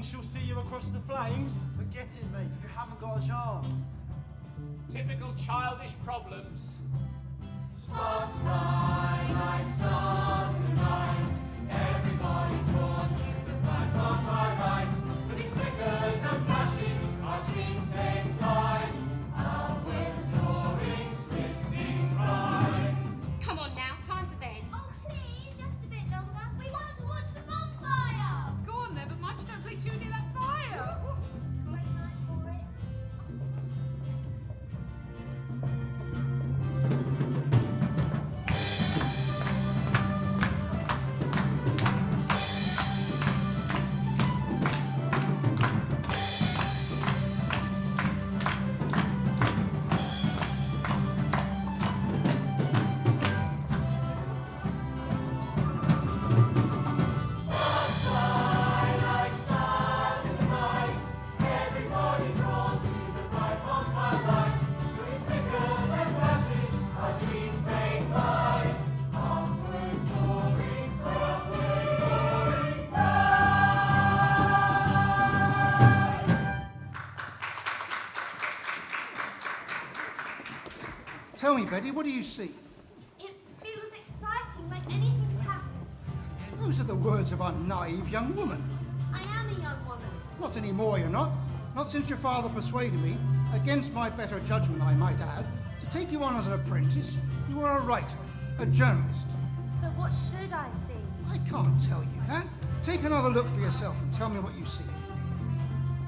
reckon she'll see you across the flames? Forget it, mate. You haven't got a chance. Typical childish problems. Sparks fly like stars in the night. Everybody drawn to the bright bonfire light. With its flickers and flashes, our dreams take flight. Upward soaring, twisting right. Come on now, time for bed. Oh, please, just a bit longer. We want to watch the bonfire. Go on then, but mind you don't play too near that fire. Great night for it. Tell me, Betty, what do you see? It feels exciting, like anything could happen. Those are the words of a naive young woman. I am a young woman. Not anymore, you're not. Not since your father persuaded me, against my better judgment I might add, to take you on as an apprentice. You are a writer, a journalist. So what should I see? I can't tell you that. Take another look for yourself and tell me what you see.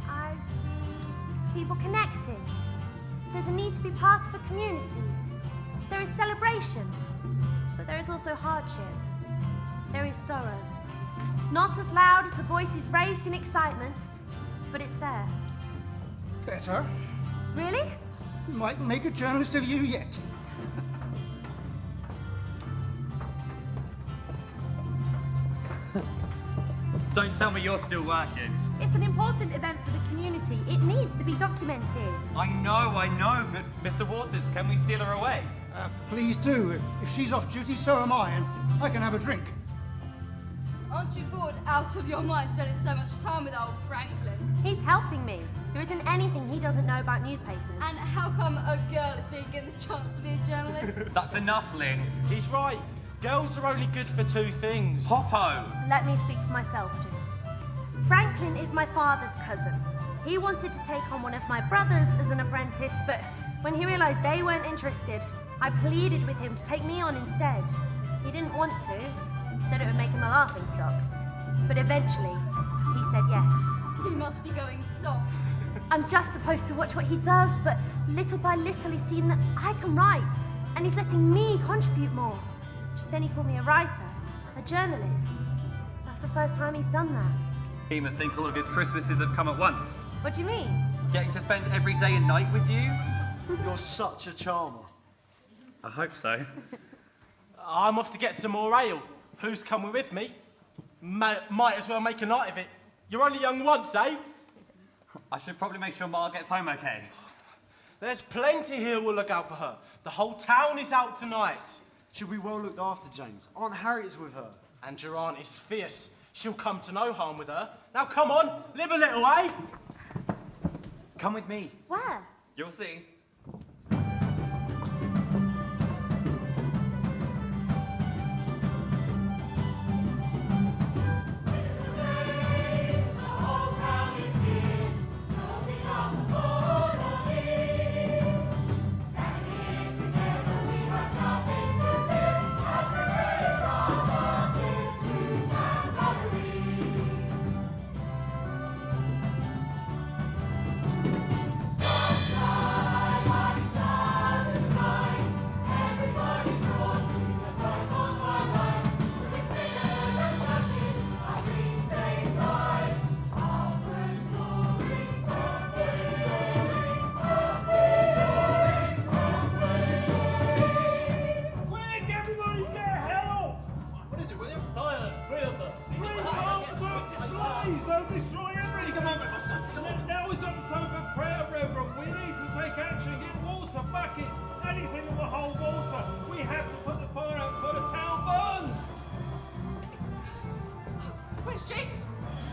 I see people connecting. There's a need to be part of a community. There is celebration, but there is also hardship. There is sorrow. Not as loud as the voices raised in excitement, but it's there. Better. Really? Might make a journalist of you yet. Don't tell me you're still working. It's an important event for the community. It needs to be documented. I know, but Mr. Waters, can we steal her away? Please do. If she's off duty, so am I, and I can have a drink. Aren't you bored out of your mind spending so much time with old Franklin? He's helping me. There isn't anything he doesn't know about newspapers. And how come a girl is being given the chance to be a journalist? That's enough, Lynn. He's right. Girls are only good for two things. Potto! Let me speak for myself, James. Franklin is my father's cousin. He wanted to take on one of my brothers as an apprentice, but when he realised they weren't interested, I pleaded with him to take me on instead. He didn't want to, said it would make him a laughingstock. But eventually, he said yes. He must be going soft. I'm just supposed to watch what he does, but little by little he's seen that I can write, and he's letting me contribute more. Just then he called me a writer, a journalist. That's the first time he's done that. He must think all of his Christmases have come at once. What do you mean? Getting to spend every day and night with you? You're such a charmer. I hope so. I'm off to get some more ale. Who's coming with me? Might as well make a night of it. You're only young once, eh? I should probably make sure Ma gets home okay. There's plenty here who'll look out for her. The whole town is out tonight. She'll be well looked after, James. Aunt Harriet's with her. And your aunt is fierce. She'll come to no harm with her. Now come on, live a little, eh? Come with me. Where? You'll see.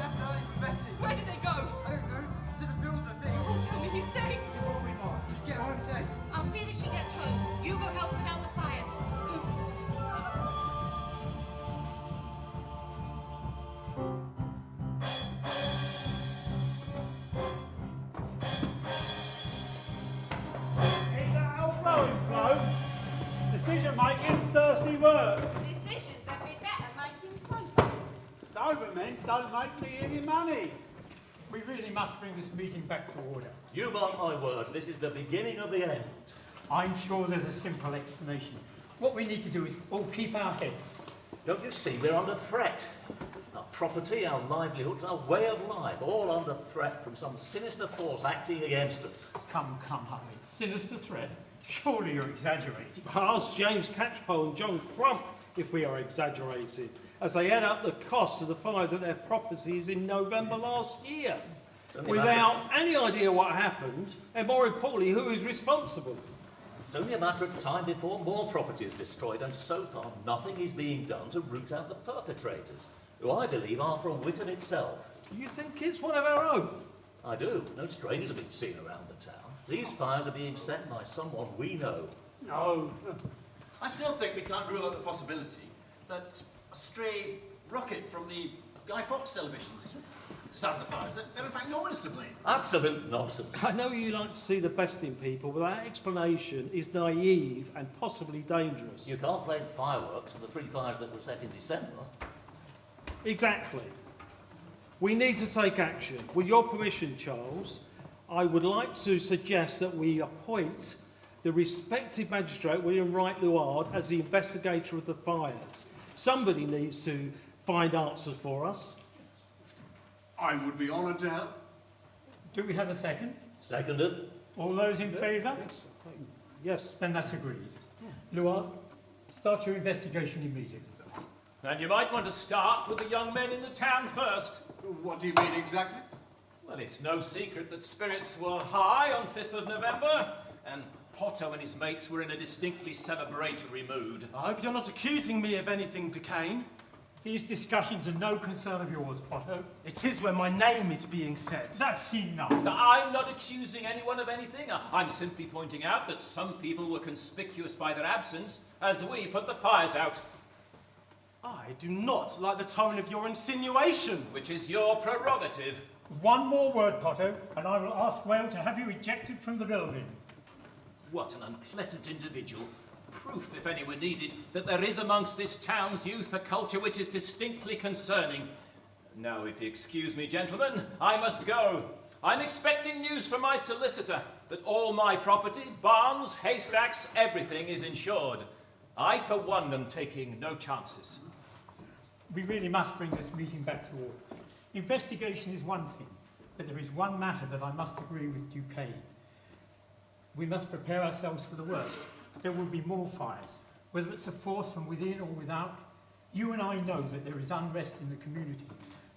left early with Betty. Where did they go? I don't know. To the fields, I think. Oh, tell me he's safe. You will be, Mark. Just get home safe. I'll see that she gets home. You go help put out the fires. Come, sister. Ain't that how flowing flow? Decision making's thirsty work. Decisions have been better making sober. Sober men don't make me any money. We really must bring this meeting back to order. You mark my word, this is the beginning of the end. I'm sure there's a simple explanation. What we need to do is all keep our heads. Don't you see, we're under threat. Our property, our livelihoods, our way of life, all under threat from some sinister force acting against us. Come, Harry. Sinister threat? Surely you're exaggerating. Ask James Catchpole and John Crump if we are exaggerating, as they add up the costs of the fires at their properties in November last year, without any idea what happened, and more importantly, who is responsible. It's only a matter of time before more property is destroyed, and so far nothing is being done to root out the perpetrators, who I believe are from Witton itself. You think it's one of our own? I do. No strangers have been seen around the town. These fires are being set by someone we know. No. I still think we can't rule out the possibility that a stray rocket from the Guy Fawkes celebrations started the fires. That in fact no one is to blame. Absolute nonsense. I know you like to see the best in people, but that explanation is naive and possibly dangerous. You can't blame fireworks for the 3 fires that were set in December. Exactly. We need to take action. With your permission, Charles, I would like to suggest that we appoint the respective magistrate, William Wright Luard, as the investigator of the fires. Somebody needs to find answers for us. I would be honoured to help. Do we have a second? Seconded. All those in favour? Yes. Yes. Then that's agreed. Luard, start your investigation immediately. And you might want to start with the young men in the town first. What do you mean exactly? Well, it's no secret that spirits were high on 5th of November, and Potto and his mates were in a distinctly celebratory mood. I hope you're not accusing me of anything, Duquesne. These discussions are no concern of yours, Potto. It is when my name is being said. That's enough. I'm not accusing anyone of anything. I'm simply pointing out that some people were conspicuous by their absence as we put the fires out. I do not like the tone of your insinuation. Which is your prerogative. One more word, Potto, and I will ask Whale to have you ejected from the building. What an unpleasant individual. Proof, if any were needed, that there is amongst this town's youth a culture which is distinctly concerning. Now, if you excuse me, gentlemen, I must go. I'm expecting news from my solicitor that all my property, barns, haystacks, everything is insured. I, for one, am taking no chances. We really must bring this meeting back to order. Investigation is one thing, but there is one matter that I must agree with Duquesne. We must prepare ourselves for the worst. There will be more fires, whether it's a force from within or without. You and I know that there is unrest in the community.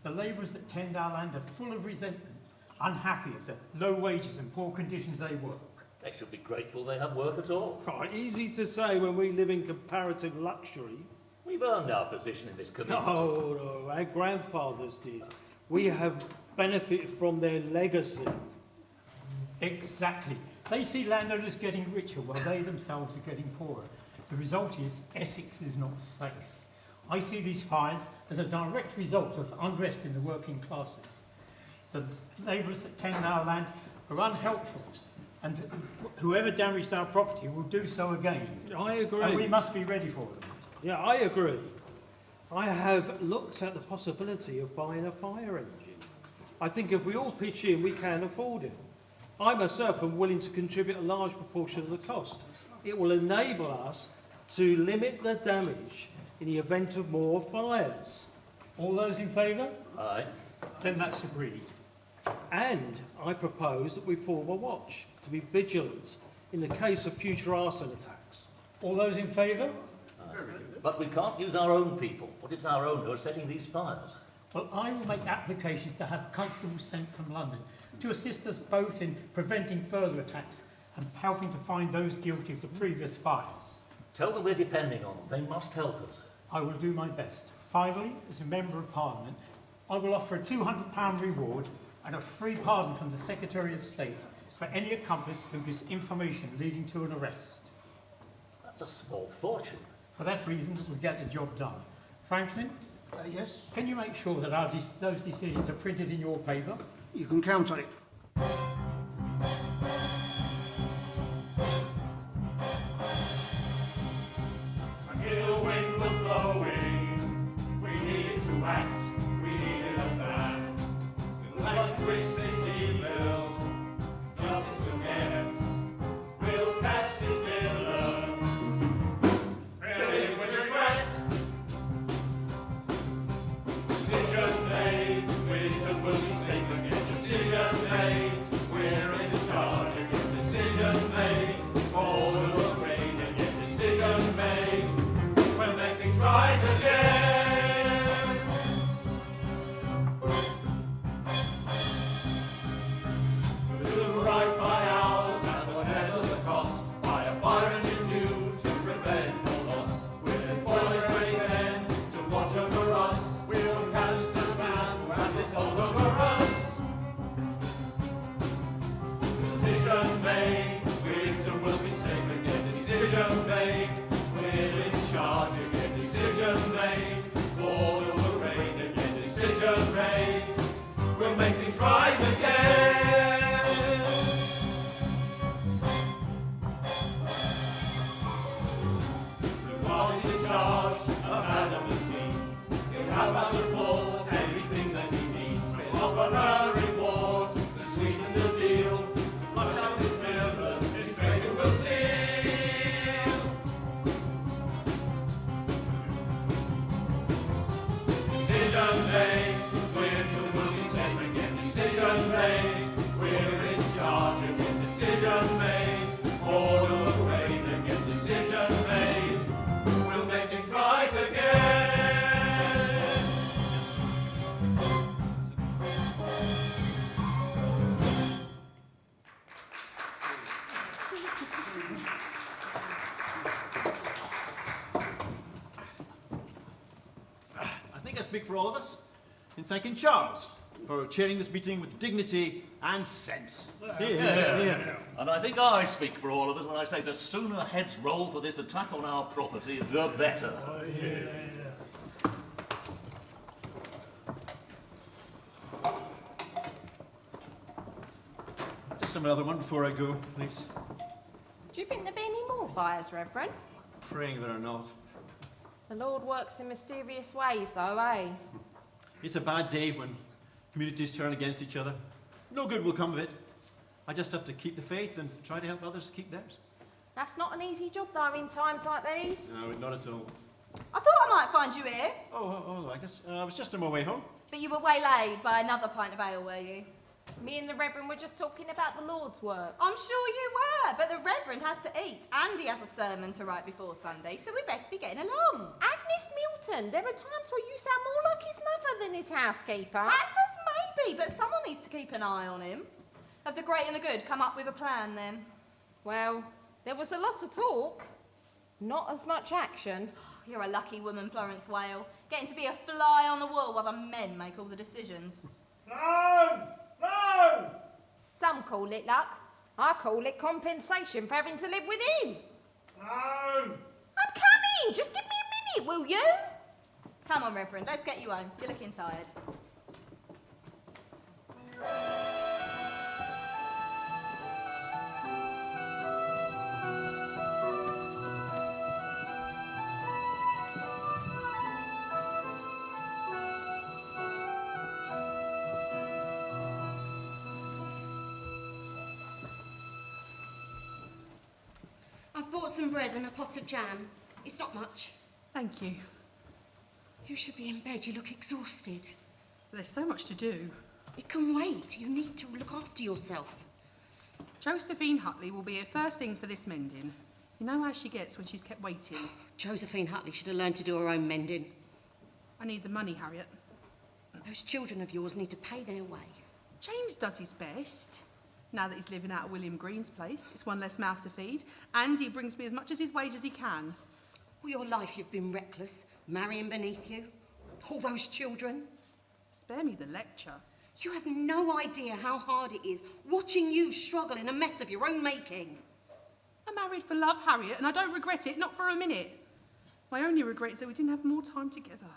The labourers that tend our land are full of resentment, unhappy at the low wages and poor conditions they work. They should be grateful they have work at all. Right, easy to say when we live in comparative luxury. We've earned our position in this community. No, our grandfathers did. We have benefited from their legacy. Exactly. They see landowners getting richer while they themselves are getting poorer. The result is Essex is not safe. I see these fires as a direct result of unrest in the working classes. The labourers that tend our land are unhelpful, and whoever damaged our property will do so again. I agree. And we must be ready for them. Yeah, I agree. I have looked at the possibility of buying a fire engine. I think if we all pitch in, we can afford it. I myself am willing to contribute a large proportion of the cost. It will enable us to limit the damage in the event of more fires. All those in favour? Aye. Then that's agreed. And I propose that we form a watch to be vigilant in the case of future arson attacks. All those in favour? But we can't use our own people. What if it's our own who are setting these fires? Well, I will make applications to have constables sent from London to assist us both in preventing further attacks and helping to find those guilty of the previous fires. Tell them we're depending on them. They must help us. I will do my best. Finally, as a Member of Parliament, I will offer a £200 reward and a free pardon from the Secretary of State for any accomplice who gives information leading to an arrest. That's a small fortune. For that reason, we'll get the job done. Franklin? Yes? Can you make sure that those decisions are printed in your paper? You can count on it. A hill wind was blowing, we needed to act, we needed a man to vanquish this evil, justice will get, we'll catch this villain, filled with regret, decision made, wisdom will be safe again, decision made, we're in charge again, decision made, order will reign again, decision made, we'll make things right again. We'll do right by ours at whatever the cost, by a fire engine new to prevent no loss. We'll employ great men to watch over us, we'll catch the man who has this hold over us. Decision made, wisdom will be safe again. Decision made, we're in charge again. Decision made, order will reign again. Decision made, we'll make things right again. The party's in charge, a man of the scene. He'll have our support, everything that we need. We'll offer a reward, the sweeten the deal. Flush out this villain, his fate will seal. Decision made, winter will be safe again. Decision made, we're in charge again. Decision made, order will reign again. Decision made, we'll make things right again. I think I speak for all of us in thanking Charles for chairing this meeting with dignity and sense. And I think I speak for all of us when I say the sooner heads roll for this attack on our property, the better. Just another one before I go, please. Do you think there'll be any more fires, Reverend? Praying there are not. The Lord works in mysterious ways, though, eh? It's a bad day when communities turn against each other. No good will come of it. I just have to keep the faith and try to help others keep theirs. That's not an easy job, though, in times like these. No, not at all. I thought I might find you here, I guess I was just on my way home. but you were waylaid by another pint of ale, were you? Me and the Reverend were just talking about the Lord's work. I'm sure you were, but the Reverend has to eat, and he has a sermon to write before Sunday, so we best be getting along. Agnes Milton, there are times where you sound more like his mother than his housekeeper. That says maybe, but someone needs to keep an eye on him. Have the great and the good come up with a plan, then? Well, there was a lot of talk, not as much action. You're a lucky woman, Florence Whale, getting to be a fly on the wall while the men make all the decisions. No! No! Some call it luck. I call it compensation for having to live with him. No! I'm coming! Just give me a minute, will you? Come on, Reverend, let's get you home. You're looking tired. I've bought some bread and a pot of jam. It's not much. Thank you. You should be in bed. You look exhausted. There's so much to do. It can wait. You need to look after yourself. Josephine Hutley will be here first thing for this mending. You know how she gets when she's kept waiting. Josephine Hutley should have learned to do her own mending. I need the money, Harriet. Those children of yours need to pay their way. James does his best. Now that he's living out of William Green's place, it's one less mouth to feed, and he brings me as much as his wage as he can. All your life you've been reckless, marrying beneath you. All those children. It's Spare me the lecture. You have no idea how hard it is watching you struggle in a mess of your own making. I married for love, Harriet, and I don't regret it, not for a minute. My only regret is that we didn't have more time together.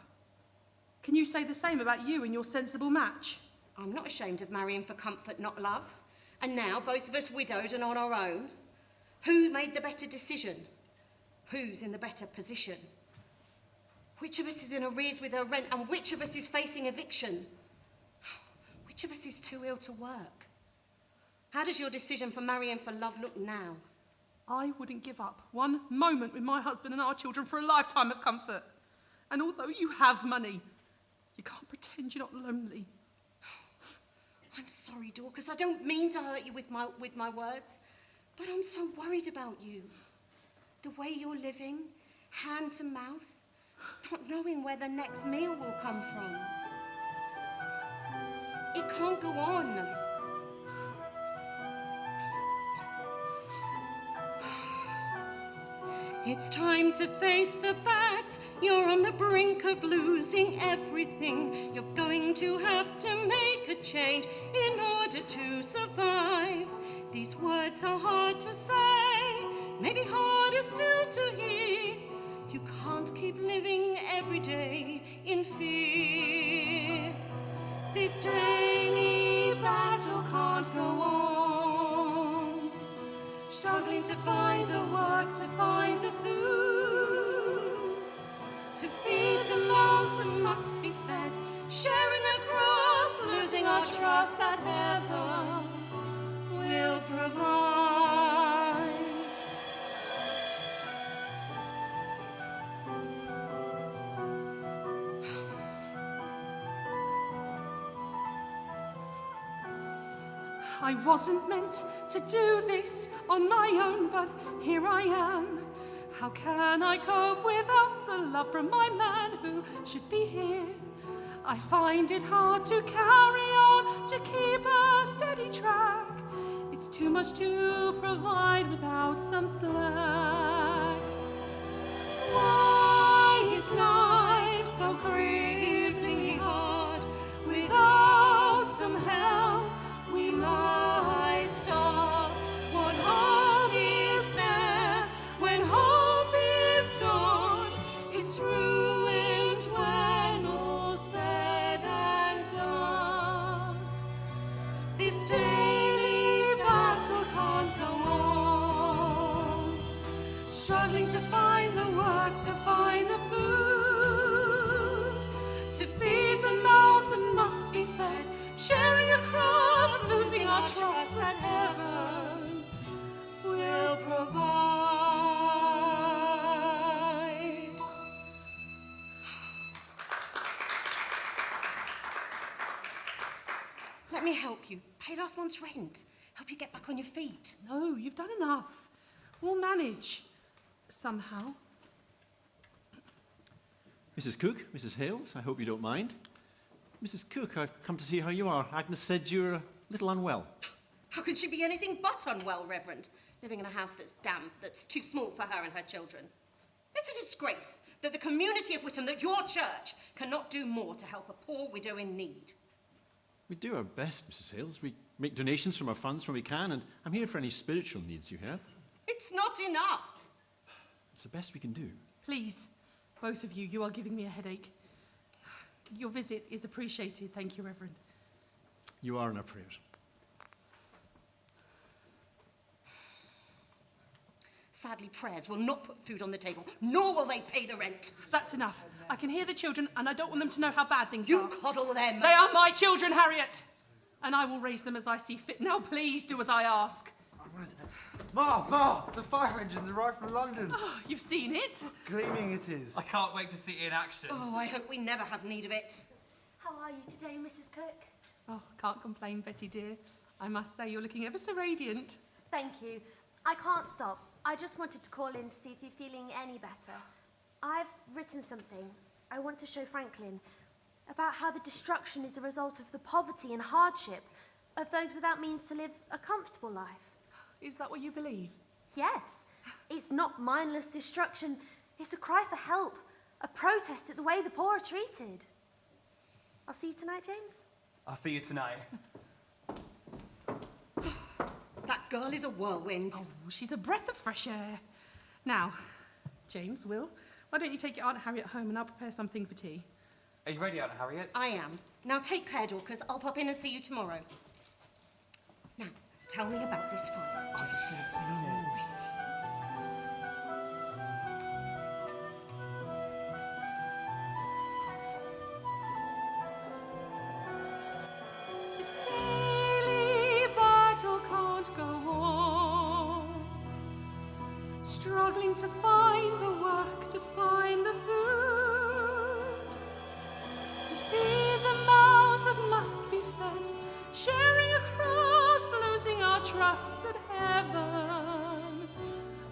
Can you say the same about you and your sensible match? I'm not ashamed of marrying for comfort, not love. And now, both of us widowed and on our own. Who made the better decision? Who's in the better position? Which of us is in arrears with her rent and which of us is facing eviction? Which of us is too ill to work? How does your decision for marrying for love look now? I wouldn't give up one moment with my husband and our children for a lifetime of comfort. And although you have money, you can't pretend you're not lonely. I'm sorry, Dorcas. I don't mean to hurt you with my words, but I'm so worried about you. The way you're living, hand to mouth, not knowing where the next meal will come from. It can't go on. It's time to face the facts. You're on the brink of losing everything. You're going to have to make a change in order to survive. These words are hard to say, maybe harder still to hear. You can't keep living every day in fear. This daily battle can't go on. Struggling to find the work, to find the food, to feed the mouths that must be fed, sharing a cross, losing our trust that heaven will provide. I wasn't meant to do this on my own, but here I am. How can I cope without the love from my man who should be here? I find it hard to carry on, to keep a steady track. It's too much to provide without some slack. Why is life so cripplingly hard? Without some help, we might starve. What hope is there when hope is gone? It's ruined when all's said and done. This daily battle can't go on. Struggling to find the work, to find the food, to feed the mouths that must be fed, sharing a cross, losing our trust that heaven will provide. Let me help you. Pay last month's rent. Help you get back on your feet. No, you've done enough. We'll manage. Somehow. Mrs. Cook, Mrs. Hales, I hope you don't mind. Mrs. Cook, I've come to see how you are. Agnes said you're a little unwell. How can she be anything but unwell, Reverend? Living in a house that's damp, that's too small for her and her children. It's a disgrace that the community of Witham, that your church, cannot do more to help a poor widow in need. We do our best, Mrs. Hales. We make donations from our funds when we can, and I'm here for any spiritual needs you have. It's not enough. It's the best we can do. Please, both of you, you are giving me a headache. Your visit is appreciated. Thank you, Reverend. You are in our prayers. Sadly, prayers will not put food on the table, nor will they pay the rent. That's enough. I can hear the children, and I don't want them to know how bad things are. You coddle them. They are my children, Harriet. And I will raise them as I see fit. Now, please do as I ask. Ma, the fire engine's arrived from London. Oh, you've seen it? Gleaming it is. I can't wait to see it in action. Oh, I hope we never have need of it. How are you today, Mrs. Cook? Oh, can't complain, Betty dear. I must say you're looking ever so radiant. Thank you. I can't stop. I just wanted to call in to see if you're feeling any better. I've written something I want to show Franklin about how the destruction is a result of the poverty and hardship of those without means to live a comfortable life. Is that what you believe? Yes. It's not mindless destruction. It's a cry for help, a protest at the way the poor are treated. I'll see you tonight, James. I'll see you tonight. That girl is a whirlwind. Oh, she's a breath of fresh air. Now, James, Will, why don't you take your Aunt Harriet home and I'll prepare something for tea? Are you ready, Aunt Harriet? I am. Now take care, Dorcas. I'll pop in and see you tomorrow. Now, tell me about this fire. Just slowly. This daily battle can't go on. Struggling to find the work, to find the food, to feed the mouths that must be fed, sharing a cross, losing our trust that heaven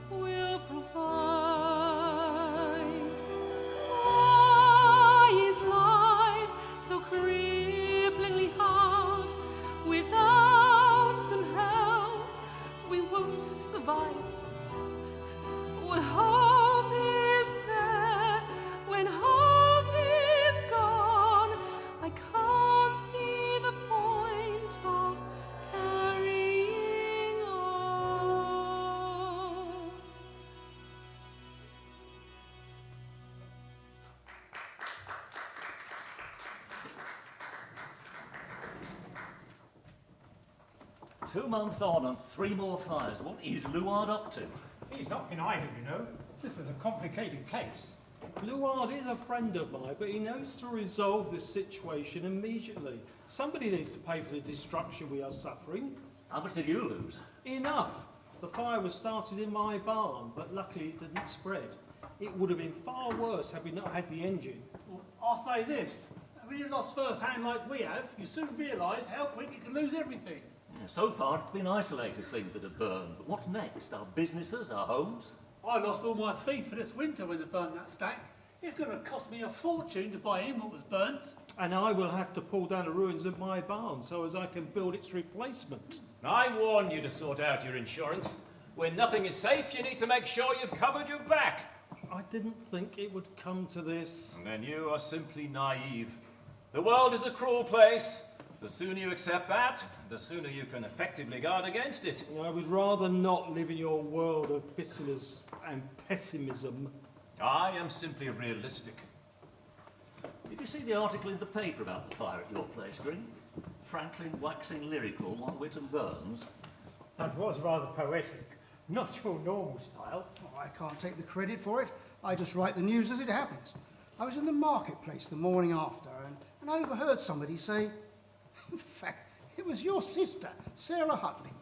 will provide. Why is life so cripplingly hard? Without some help, we won't survive. What hope is there when hope is gone? I can't see the point of carrying on. Two months on and 3 more fires. What is Luard up to? He's not been idle, you know. This is a complicated case. Luard is a friend of mine, but he knows to resolve this situation immediately. Somebody needs to pay for the destruction we are suffering. How much did you lose? Enough. The fire was started in my barn, but luckily it didn't spread. It would have been far worse had we not had the engine. Well, I'll say this. When you lost first hand like we have, you soon realise how quick you can lose everything. Yeah, so far it's been isolated things that have burned, but what's next? Our businesses, our homes? I lost all my feed for this winter when they burned that stack. It's going to cost me a fortune to buy in what was burnt. And I will have to pull down the ruins of my barn so as I can build its replacement. I warn you to sort out your insurance. When nothing is safe, you need to make sure you've covered your back. I didn't think it would come to this. And then you are simply naive. The world is a cruel place. The sooner you accept that, the sooner you can effectively guard against it. I would rather not live in your world of bitterness and pessimism. I am simply realistic. Did you see the article in the paper about the fire at your place, Green? Franklin waxing lyrical on Whittam Burns? That was rather poetic. Not your normal style. Oh, I can't take the credit for it. I just write the news as it happens. I was in the marketplace the morning after and I overheard somebody say, in fact, it was your sister, Sarah Hutley.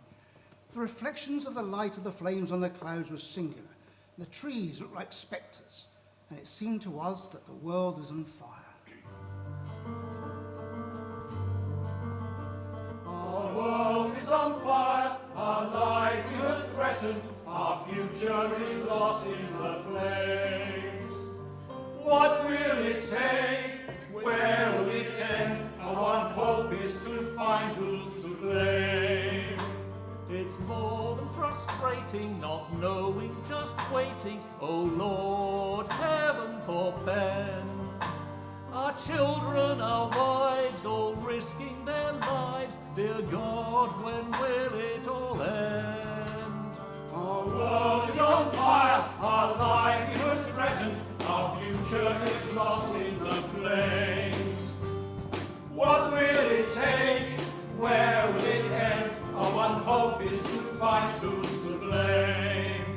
The reflections of the light of the flames on the clouds was singular. The trees looked like spectres, and it seemed to us that the world was on fire. Our world is on fire, our livelihood threatened, our future is lost in the flames. What will it take? Where will it end? Our one hope is to find who's to blame. It's more than frustrating, not knowing, just waiting. Oh Lord, heaven forfend. Our children, our wives, all risking their lives. Dear God, when will it all end? Our world is on fire, our livelihood threatened, our future is lost in the flames. What will it take? Where will it end? Our one hope is to find who's to blame.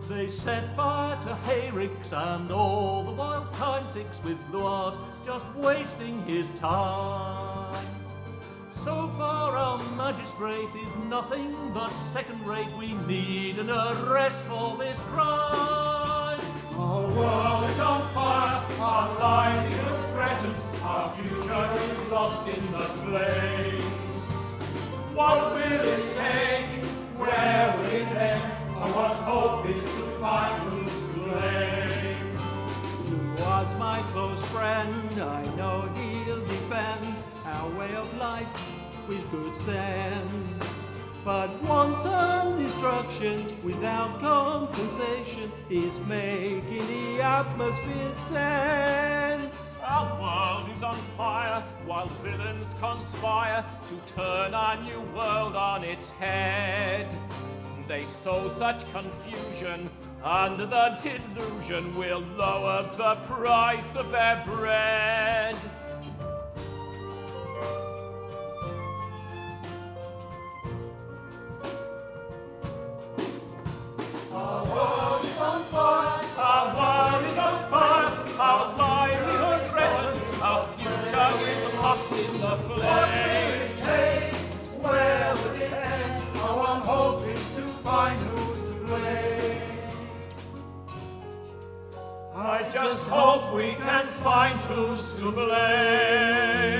They set fire to hayricks and all the wild time ticks with Luard just wasting his time. So far our magistrate is nothing but second rate. We need an arrest for this crime. Our world is on fire, our livelihood threatened, our future is lost in the flames. What will it take? Where will it end? Our one hope is to find who's to blame. Luard's my close friend, I know he'll defend our way of life with good sense. But wanton destruction without compensation is making the atmosphere tense. Our world is on fire while villains conspire to turn our new world on its head. They sow such confusion under the delusion we'll lower the price of their bread. Our world is on fire. Our world is on fire. Our livelihood threatened. Our future is lost in the flames. Where will it end? Our one hope is to find who's to blame. I just hope we can find who's to blame.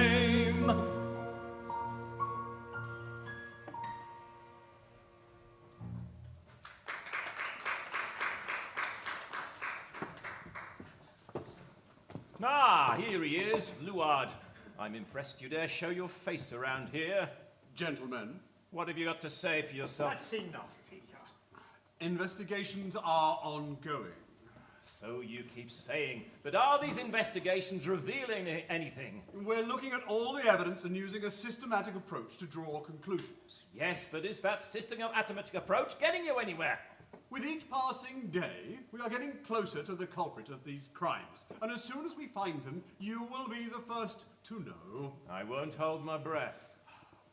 Ah, here he is, Luard. I'm impressed you dare show your face around here. Gentlemen. What have you got to say for yourself? That's enough, Peter. Investigations are ongoing. So you keep saying. But are these investigations revealing anything? We're looking at all the evidence and using a systematic approach to draw conclusions. Yes, but is that systematic approach getting you anywhere? With each passing day, we are getting closer to the culprit of these crimes. And as soon as we find them, you will be the first to know. I won't hold my breath.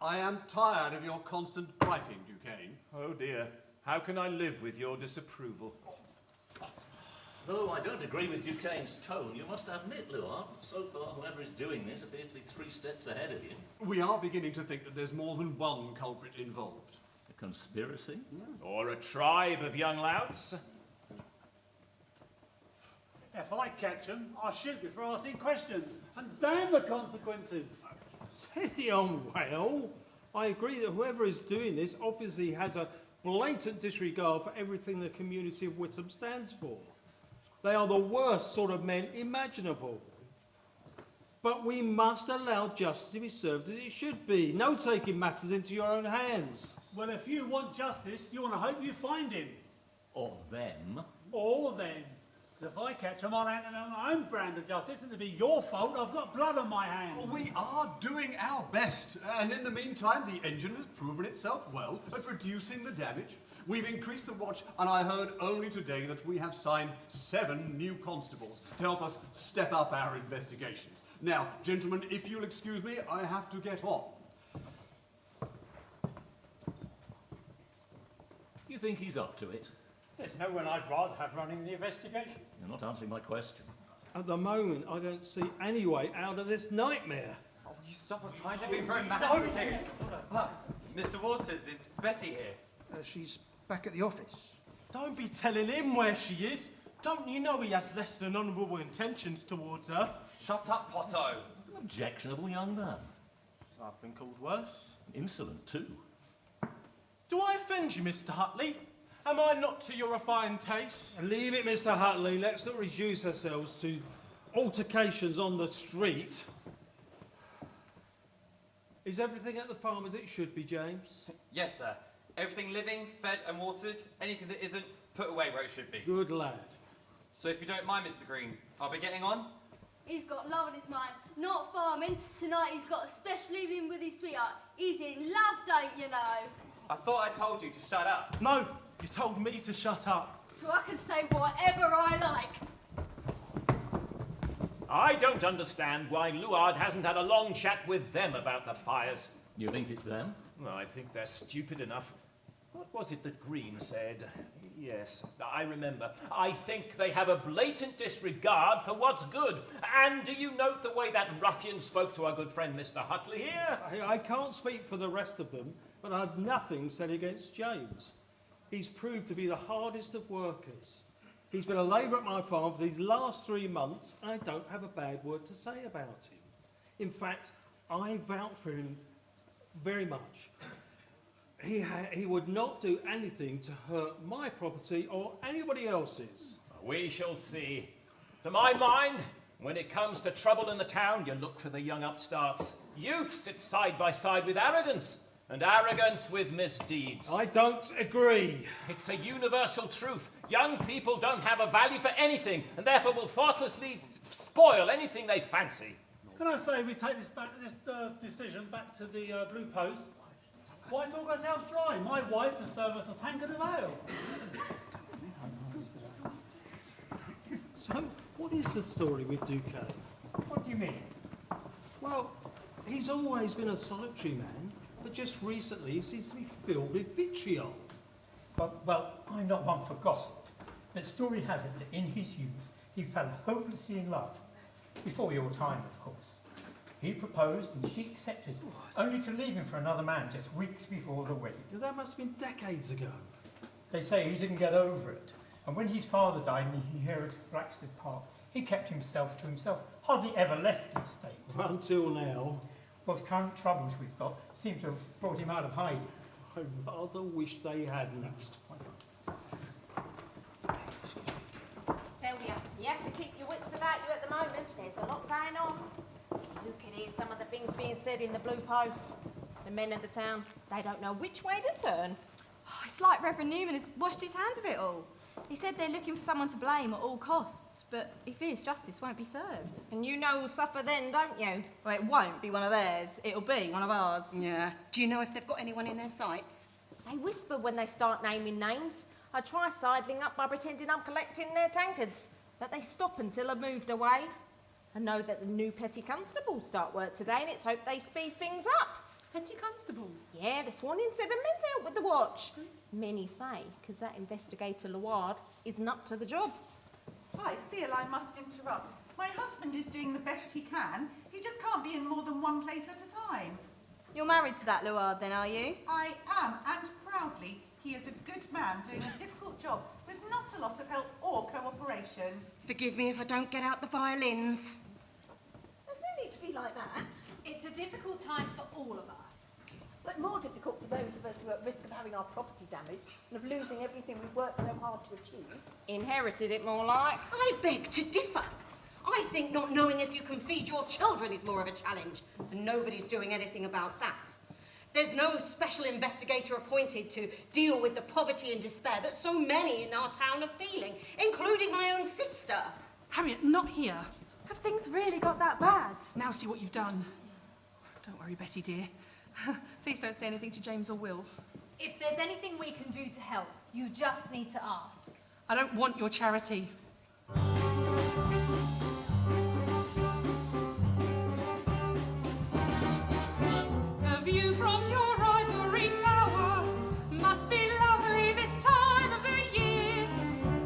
I am tired of your constant griping, Duquesne. Oh dear. How can I live with your disapproval? Though I don't agree with Duquesne's tone, you must admit, Luard, so far whoever is doing this appears to be 3 steps ahead of you. We are beginning to think that there's more than one culprit involved. A conspiracy? Or a tribe of young louts? If I catch them, I'll shoot before asking questions, and damn the consequences. Steady on, well. I agree that whoever is doing this obviously has a blatant disregard for everything the community of Witham stands for. They are the worst sort of men imaginable. But we must allow justice to be served as it should be. No taking matters into your own hands. Well, if you want justice, you want to hope you find him. Or them. Or them. If I catch him, I'll act on my own brand of justice, and it'll be your fault. I've got blood on my hands. We are doing our best, and in the meantime, the engine has proven itself well at reducing the damage. We've increased the watch, and I heard only today that we have signed 7 new constables to help us step up our investigations. Now, gentlemen, if you'll excuse me, I have to get on. You think he's up to it? There's no one I'd rather have running the investigation. You're not answering my question. At the moment, I don't see any way out of this nightmare. Oh, you stop us trying to be romantic. Mr. Waters, is Betty here? She's back at the office. Don't be telling him where she is. Don't you know he has less than honourable intentions towards her? Shut up, Potto. Objectionable young man. I've been called worse. Insolent, too. Do I offend you, Mr. Hutley? Am I not to your refined taste? Leave it, Mr. Hutley. Let's not reduce ourselves to altercations on the street. Is everything at the farm as it should be, James? Yes, sir. Everything living, fed and watered. Anything that isn't, put away where it should be. Good lad. So if you don't mind, Mr. Green, I'll be getting on. He's got love in his mind, not farming. Tonight he's got a special evening with his sweetheart. He's in love, don't you know? I thought I told you to shut up. No, you told me to shut up. So I can say whatever I like. I don't understand why Luard hasn't had a long chat with them about the fires. You think it's them? Well, I think they're stupid enough. What was it that Green said? Yes, I remember. I think they have a blatant disregard for what's good. And do you note the way that ruffian spoke to our good friend Mr. Hutley here? I can't speak for the rest of them, but I've nothing said against James. He's proved to be the hardest of workers. He's been a labourer at my farm for these last 3 months, and I don't have a bad word to say about him. In fact, I vouch for him very much. He would not do anything to hurt my property or anybody else's. We shall see. To my mind, when it comes to trouble in the town, you look for the young upstarts. Youth sits side by side with arrogance, and arrogance with misdeeds. I don't agree. It's a universal truth. Young people don't have a value for anything, and therefore will thoughtlessly spoil anything they fancy. Can I say we take this decision back to the Blue Post? Why talk ourselves dry? My wife can serve us a tankard of ale. So, what is the story with Duquet? What do you mean? Well, he's always been a solitary man, but just recently he seems to be filled with vitriol. Well, I'm not one for gossip, but story has it that in his youth he fell hopelessly in love. Before your time, of course. He proposed and she accepted, only to leave him for another man just weeks before the wedding. That must have been decades ago. They say he didn't get over it, and when his father died and he inherited Blackstead Park, he kept himself to himself, hardly ever left the estate. Until now. Well, the current troubles we've got seem to have brought him out of hiding. I rather wish they hadn't. Tell you have to keep your wits about you at the moment. There's a lot going on. You can hear some of the things being said in the Blue Post. The men of the town, they don't know which way to turn. Oh, it's like Reverend Newman has washed his hands of it all. He said they're looking for someone to blame at all costs, but he fears justice won't be served. And you know who'll suffer then, don't you? Well, it won't be one of theirs. It'll be one of ours. Yeah. Do you know if they've got anyone in their sights? They whisper when they start naming names. I try sidling up by pretending I'm collecting their tankards, but they stop until I've moved away. I know that the new petty constables start work today, and it's hoped they speed things up. Petty constables? Yeah, they're sworn in 7 men to help with the watch. Many say, because that investigator Luard isn't up to the job. I feel I must interrupt. My husband is doing the best he can. He just can't be in more than one place at a time. You're married to that Luard then, are you? I am, and proudly. He is a good man doing a difficult job with not a lot of help or cooperation. Forgive me if I don't get out the violins. There's no need to be like that. It's a difficult time for all of us. But more difficult for those of us who are at risk of having our property damaged and of losing everything we've worked so hard to achieve. Inherited it more like. I beg to differ. I think not knowing if you can feed your children is more of a challenge, and nobody's doing anything about that. There's no special investigator appointed to deal with the poverty and despair that so many in our town are feeling, including my own sister. Harriet, not here. Have things really got that bad? Now see what you've done. Don't worry, Betty, dear. Please don't say anything to James or Will. If there's anything we can do to help, you just need to ask. I don't want your charity. The view from your ivory tower must be lovely this time of the year,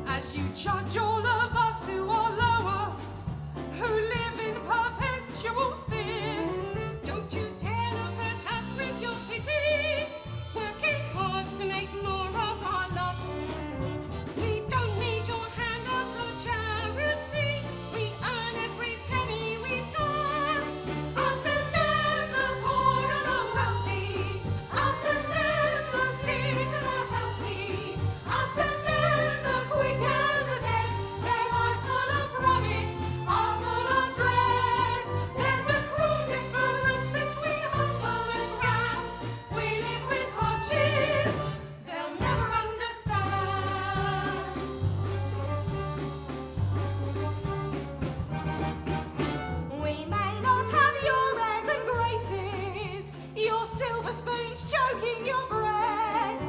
as you judge all of us who are lower, who live in perpetual fear. Don't you dare look at us with your pity, working hard to make more of our lot. We don't need your handouts or charity, we earn every penny we've got. Us and them, the poor and the wealthy, us and them, the sick and the healthy, us and them, the quick and the dead, their lives full of promise, ours full of dread. There's a cruel difference between humble and grand. We live with hardship, they'll never understand. We may not have your airs and graces, your silver spoons choking your bread,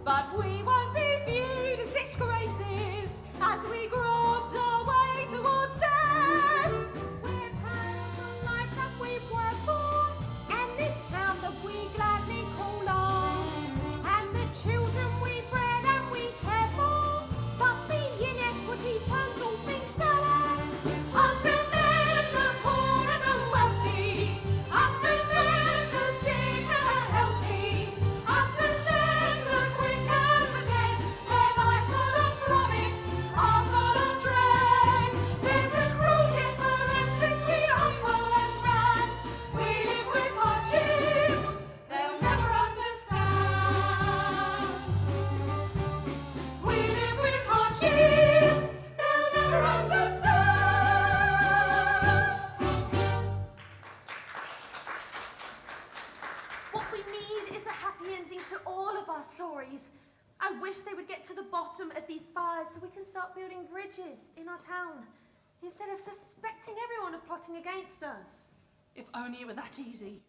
but we won't be viewed as disgraces as we graft our way towards death. We're proud of the life that we've worked for, and this town that we gladly call our, and the children we bred and we care for, but the inequity turns all things sour. Us and them, the poor and the wealthy, us and them, the sick and the healthy, us and them, the quick and the dead, their lives full of promise, ours full of dread. There's a cruel difference between humble and grand. We live with hardship, they'll never understand. We live with hardship, they'll never understand. What we need is a happy ending to all of our stories. I wish they would get to the bottom of these fires so we can start building bridges in our town. instead of suspecting everyone of plotting against us. If only it were that easy.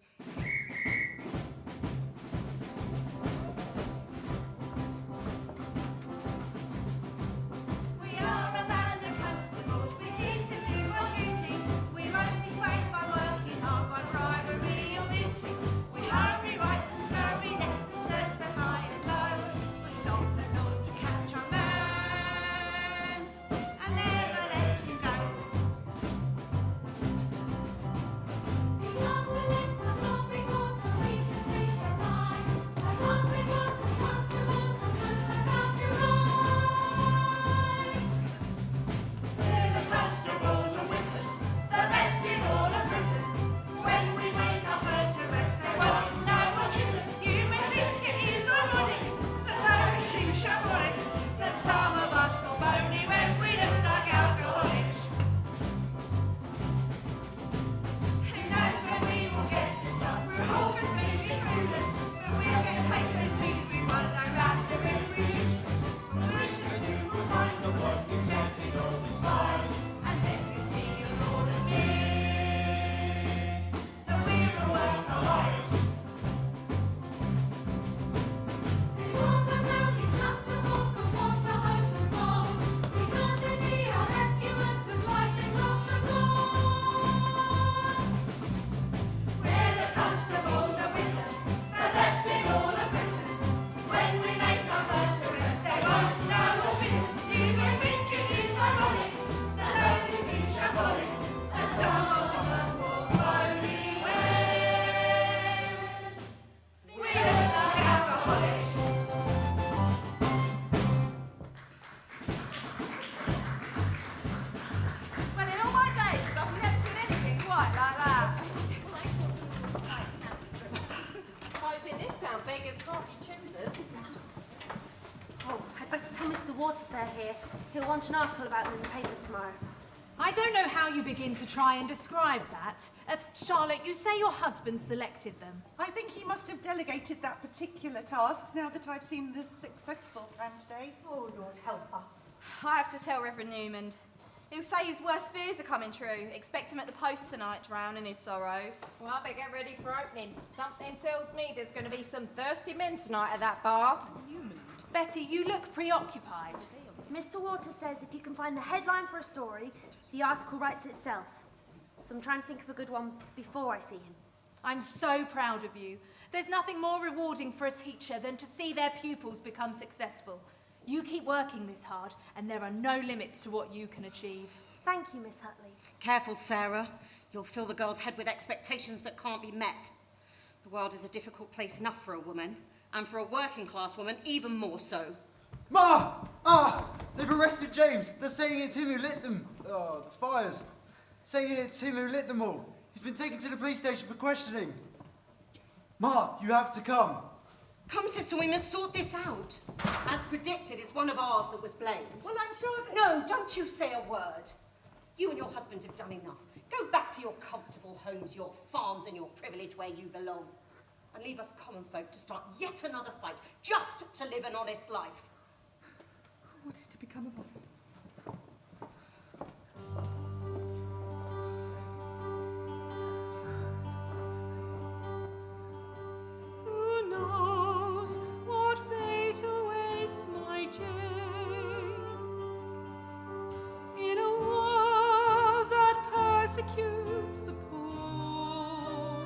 We are a band of constables, we're here to do our duty. We're only swayed by working hard, by bribery or beauty. We hurry right and scurry left and search for high and low. We stop at naught to catch our man and never let him go. He lost the list, must not be caught, so we can see the time. I can't say what's and constables and put us out to rise. We're the constables of Winston, the best in all of Britain. When we make our first arrest, they won't know what is it. You may think it is ironic that those seem shambolic, that some of us feel bony when we look like alcoholics. Who knows when we will get this done? We're hoping maybe through this, but we'll get paid as soon as we want. No matter if we lose. Listen to will find the work he says in all his lies, and then we see your Lord admits that we're a work of lies. He wants us out, he's constables, but wants a hopeless cause. We can't deny our rescuers, look like they've lost the cause. We're the constables of Winston, the best in all of Britain. When we make our first arrest, they won't know what we do. You may think it is ironic that though this seems shambolic, that some of us walk only when we look like alcoholics. Well, in all my days, I've never seen anything quite like that. Suppose in this town, beggars can't be choosers. Oh, I'd better tell Mr. Waters they're here. He'll want an article about them in the paper tomorrow. I don't know how you begin to try and describe that. Charlotte, you say your husband selected them. I think he must have delegated that particular task now that I've seen the successful candidate. Oh, Lord, help us. I have to tell Reverend Newman. He'll say his worst fears are coming true. Expect him at the post tonight, drowning his sorrows. Well, I better get ready for opening. Something tells me there's going to be some thirsty men tonight at that bar. Betty, you look preoccupied. Mr. Waters says if you can find the headline for a story, the article writes itself. So I'm trying to think of a good one before I see him. I'm so proud of you. There's nothing more rewarding for a teacher than to see their pupils become successful. You keep working this hard, and there are no limits to what you can achieve. Thank you, Miss Hutley. Careful, Sarah. You'll fill the girl's head with expectations that can't be met. The world is a difficult place enough for a woman, and for a working-class woman, even more so. Ma! Ah! They've arrested James. They're saying it's him who lit them. Oh, the fires. Saying it's him who lit them all. He's been taken to the police station for questioning. Ma, you have to come. Come, sister, we must sort this out. As predicted, it's one of ours that was blamed. Well, I'm sure that... No, don't you say a word. You and your husband have done enough. Go back to your comfortable homes, your farms and your privilege where you belong. And leave us common folk to start yet another fight, just to live an honest life. What is to become of us? Who knows what fate awaits my James in a world that persecutes the poor?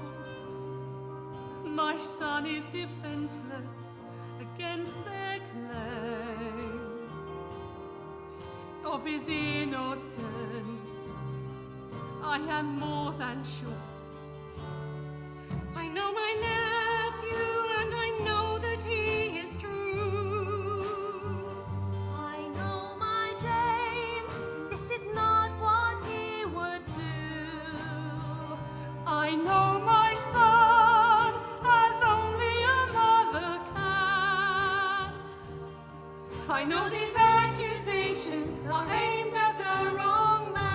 My son is defenseless against their claims of his innocence. I am more than sure. I know my nephew, and I know that he is true. I know my James, this is not what he would do. I know my son as only a mother can. I know these accusations are aimed at the wrong man.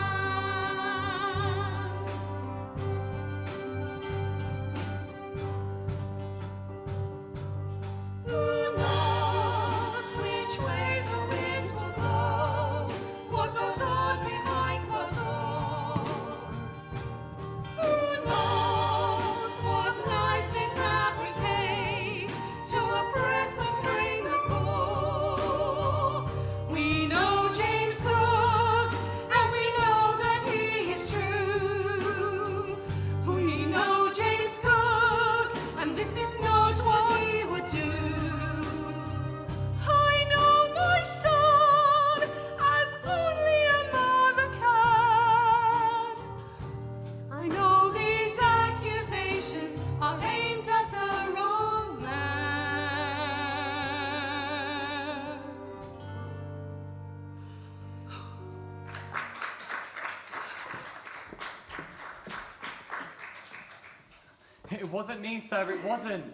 It wasn't me, sir, it wasn't.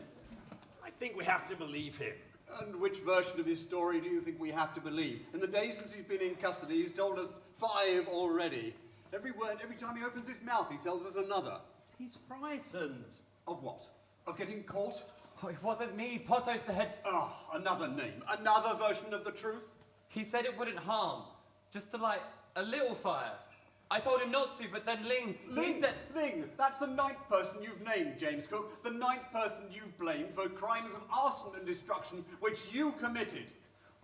I think we have to believe him. And which version of his story do you think we have to believe? In the days since he's been in custody, he's told us 5 already. Every time he opens his mouth, he tells us another. He's frightened. Of what? Of getting caught? Oh, it wasn't me. Potto said... Oh, another name. Another version of the truth? He said it wouldn't harm. Just to light a little fire. I told him not to, but then Ling, he said... Ling, that's the 9th person you've named, James Cook. The 9th person you've blamed for crimes of arson and destruction which you committed.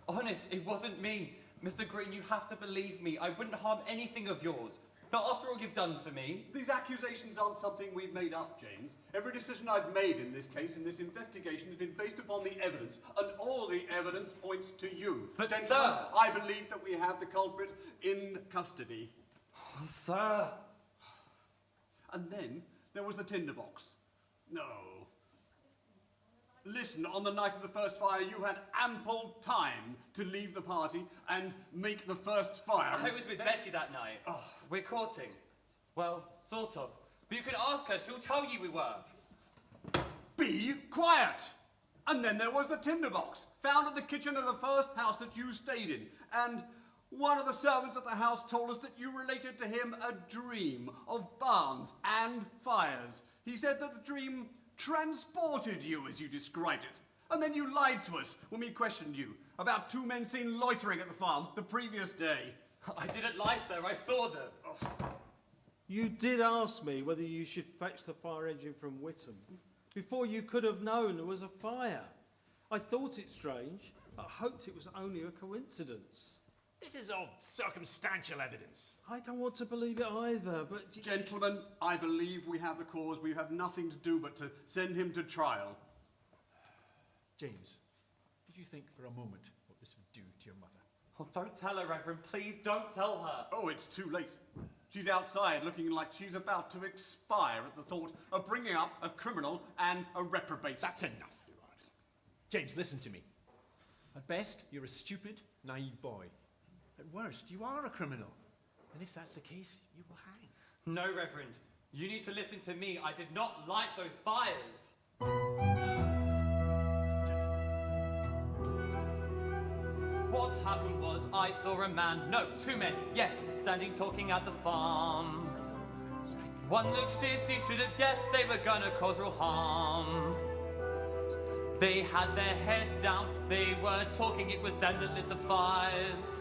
Honest, it wasn't me. Mr. Green, you have to believe me. I wouldn't harm anything of yours. Not after all you've done for me. These accusations aren't something we've made up, James. Every decision I've made in this case, in this investigation, has been based upon the evidence, and all the evidence points to you. But, Gentlemen, sir... I believe that we have the culprit in custody. Oh, sir... And then there was the tinderbox. No. Listen, on the night of the first fire, you had ample time to leave the party and make the first fire. I was with Betty that night. Oh. We're courting. Well, sort of. But you can ask her, she'll tell you we were. Be quiet! And then there was the tinderbox, found in the kitchen of the first house that you stayed in. And one of the servants at the house told us that you related to him a dream of barns and fires. He said that the dream transported you as you described it. And then you lied to us when we questioned you about 2 men seen loitering at the farm the previous day. I didn't lie, sir. I saw them. Oh. You did ask me whether you should fetch the fire engine from Whittam before you could have known there was a fire. I thought it strange, but hoped it was only a coincidence. This is all circumstantial evidence. I don't want to believe it either, but... Gentlemen, I believe we have the cause. We have nothing to do but to send him to trial. James, did you think for a moment what this would do to your mother? Oh, don't tell her, Reverend. Please don't tell her. Oh, it's too late. She's outside looking like she's about to expire at the thought of bringing up a criminal and a reprobate. That's enough, Luard. James, listen to me. At best, you're a stupid, naive boy. At worst, you are a criminal. And if that's the case, you will hang. No, Reverend. You need to listen to me. I did not light those fires. What happened was I saw a man, no, 2 men, yes, standing talking at the farm. One looked shifty, should have guessed they were gonna cause real harm. They had their heads down, they were talking, it was them that lit the fires.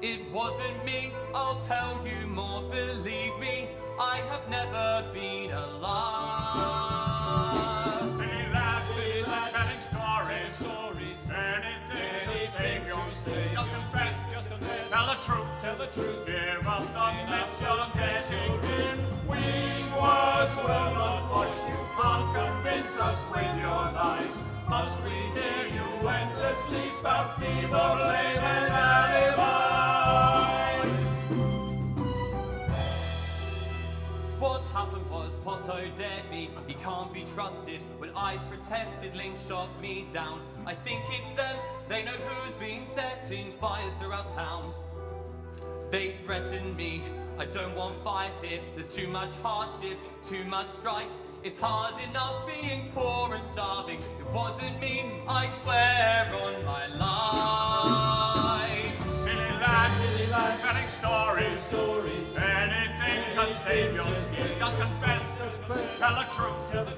It wasn't me, I'll tell you more, believe me, I have never been alive. Silly lads, telling stories, anything to save your skin. Just confess, tell the truth, give up the mess you're getting in. Weak words will not wash you, can't convince us with your lies. Must we hear you endlessly spout feeble blame and alibis? What happened was Potto dared me, he can't be trusted. When I protested, Ling shot me down. I think it's them, they know who's been setting fires throughout town. They threatened me, I don't want fires here. There's too much hardship, too much strife. It's hard enough being poor and starving. It wasn't me, I swear on my life. Silly lads, telling stories, anything to save your skin. Just confess, tell the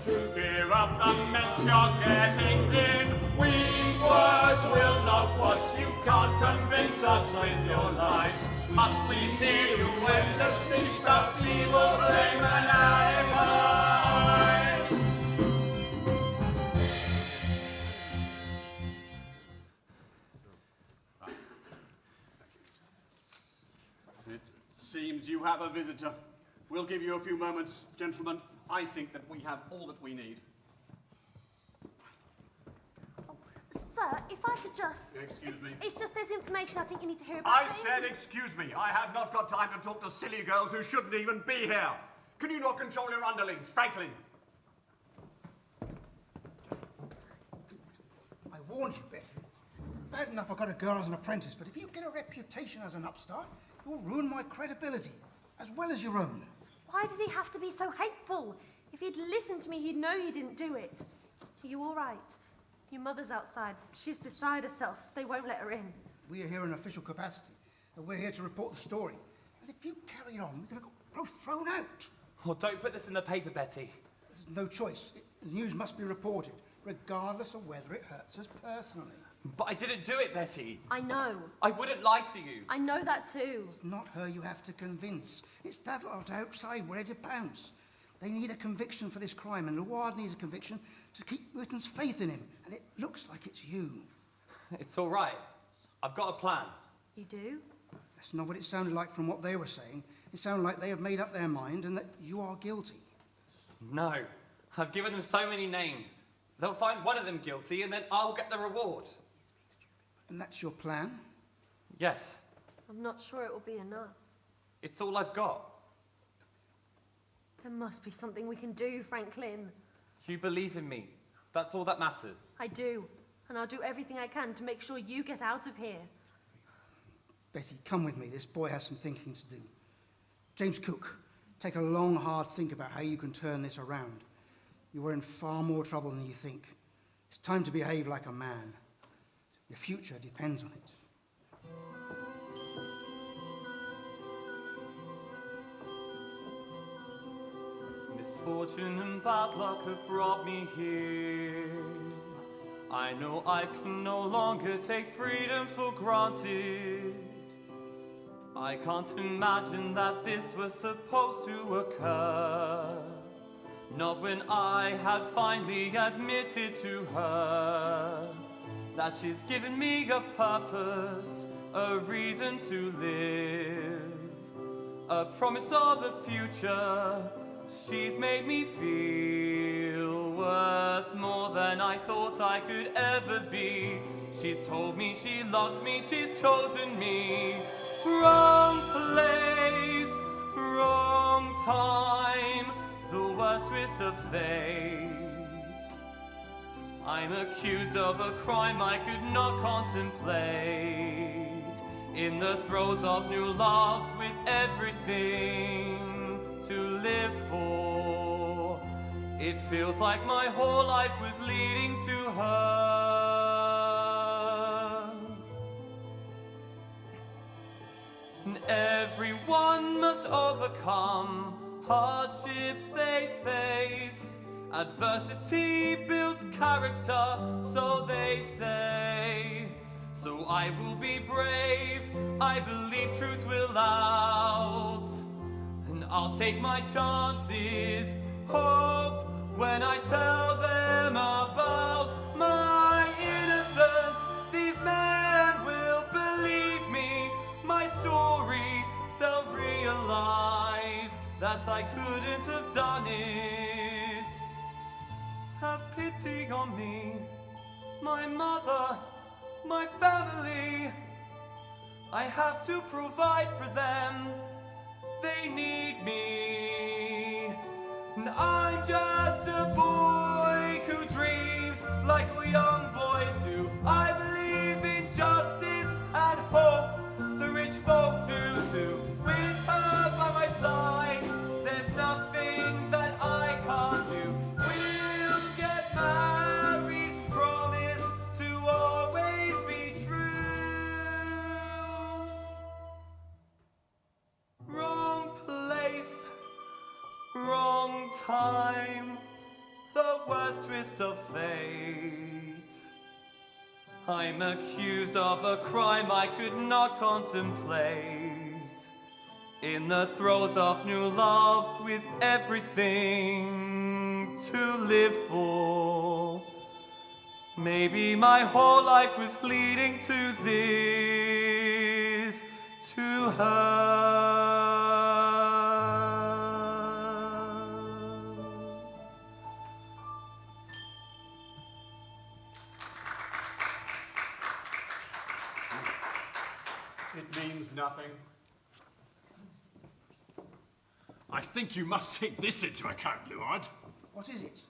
truth, give up the mess you're getting in. Weak words will not wash you, can't convince us with your lies. Must we hear you endlessly spout evil blame and alibis? It seems you have a visitor. We'll give you a few moments, gentlemen. I think that we have all that we need. Sir, if I could just... Excuse me. It's just there's information I think you need to hear about. I said excuse me. I have not got time to talk to silly girls who shouldn't even be here. Can you not control your underlings, Franklin? I warned you, Betty. Bad enough I got a girl as an apprentice, but if you get a reputation as an upstart, you'll ruin my credibility, as well as your own. Why does he have to be so hateful? If he'd listened to me, he'd know he didn't do it. Are you all right? Your mother's outside. She's beside herself. They won't let her in. We are here in official capacity, and we're here to report the story. And if you carry on, we're going to go thrown out. Oh, don't put this in the paper, Betty. There's no choice. The news must be reported, regardless of whether it hurts us personally. But I didn't do it, Betty. I know. I wouldn't lie to you. I know that too. It's not her you have to convince. It's that lot outside ready to pounce. They need a conviction for this crime, and Luard needs a conviction to keep Britain's faith in him. And it looks like it's you. It's all right. I've got a plan. You do? That's not what it sounded like from what they were saying. It sounded like they have made up their mind and that you are guilty. No. I've given them so many names. They'll find one of them guilty, and then I'll get the reward. And that's your plan? Yes. I'm not sure it will be enough. It's all I've got. There must be something we can do, Franklin. You believe in me. That's all that matters. I do. And I'll do everything I can to make sure you get out of here. Betty, come with me. This boy has some thinking to do. James Cook, take a long, hard think about how you can turn this around. You are in far more trouble than you think. It's time to behave like a man. Your future depends on it. Misfortune and bad luck have brought me here. I know I can no longer take freedom for granted. I can't imagine that this was supposed to occur. Not when I had finally admitted to her that she's given me a purpose, a reason to live, a promise of a future. She's made me feel worth more than I thought I could ever be. She's told me she loves me, she's chosen me. Wrong place, wrong time, the worst twist of fate. I'm accused of a crime I could not contemplate. In the throes of new love with everything to live for. It feels like my whole life was leading to her. And everyone must overcome hardships they face. Adversity builds character, so they say. So I will be brave, I believe truth will out. And I'll take my chances, hope, when I tell them about my innocence. These men will believe me, my story, they'll realize that I couldn't have done it. Have pity on me, my mother, my family. I have to provide for them. They need me. And I'm just a boy who dreams like we young boys do. I believe in justice and hope. The rich folk do too. With her by my side, there's nothing that I can't do. We'll get married, promise to always be true. Wrong place, wrong time, the worst twist of fate. I'm accused of a crime I could not contemplate. In the throes of new love with everything to live for. Maybe my whole life was leading to this, to her. It means nothing. I think you must take this into account, Luard. What is it?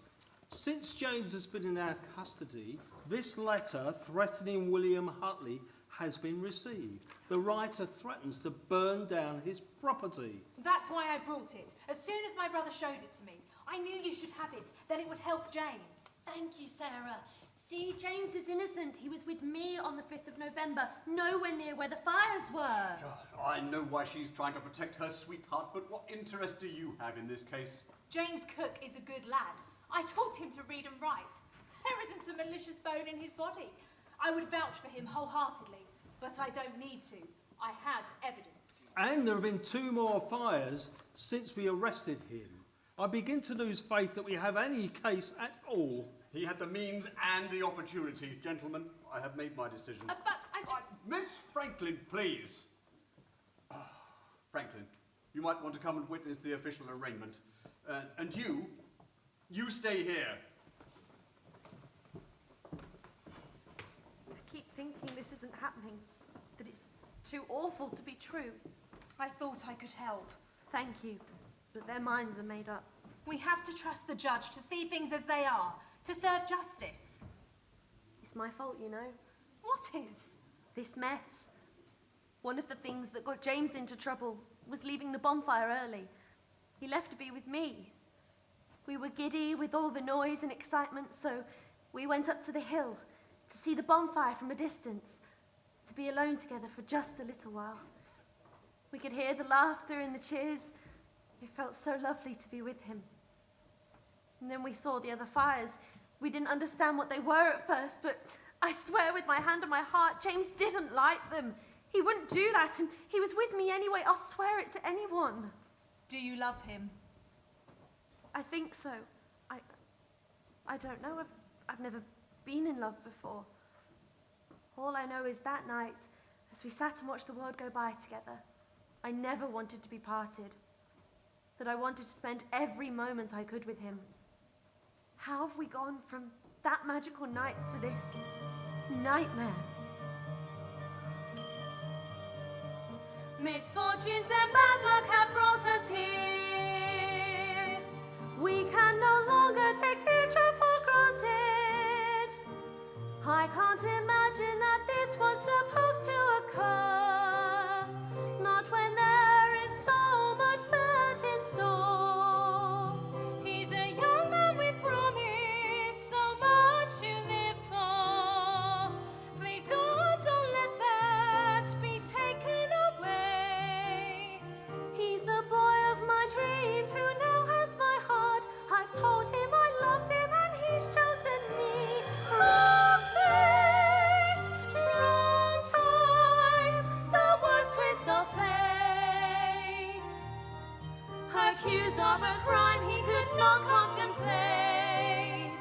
Since James has been in our custody, this letter threatening William Hutley has been received. The writer threatens to burn down his property. That's why I brought it. As soon as my brother showed it to me, I knew you should have it, that it would help James. Thank you, Sarah. See, James is innocent. He was with me on the 5th of November, nowhere near where the fires were. I know why she's trying to protect her sweetheart, but what interest do you have in this case? James Cook is a good lad. I taught him to read and write. There isn't a malicious bone in his body. I would vouch for him wholeheartedly, but I don't need to. I have evidence. And there have been 2 more fires since we arrested him. I begin to lose faith that we have any case at all. He had the means and the opportunity. Gentlemen, I have made my decision. But I just... Miss Franklin, please. Franklin, you might want to come and witness the official arraignment. And you stay here. I keep thinking this isn't happening, that it's too awful to be true. I thought I could help. Thank you, but their minds are made up. We have to trust the judge to see things as they are, to serve justice. It's my fault, you know. What is? This mess. One of the things that got James into trouble was leaving the bonfire early. He left to be with me. We were giddy with all the noise and excitement, so we went up to the hill to see the bonfire from a distance, to be alone together for just a little while. We could hear the laughter and the cheers. It felt so lovely to be with him. And then we saw the other fires. We didn't understand what they were at first, but I swear with my hand on my heart, James didn't like them. He wouldn't do that, and he was with me anyway. I'll swear it to anyone. Do you love him? I think so. I don't know. I've never been in love before. All I know is that night, as we sat and watched the world go by together, I never wanted to be parted. That I wanted to spend every moment I could with him. How have we gone from that magical night to this nightmare? Misfortunes and bad luck have brought us here. We can no longer take future for granted. I can't imagine that this was supposed to occur. Not when there is so much set in store. He's a young man with promise, so much to live for. Please God, don't let that be taken away. He's the boy of my dreams who now has my heart. I've told him I loved him and he's chosen me. Wrong place, wrong time, the worst twist of fate. Accused of a crime he could not contemplate.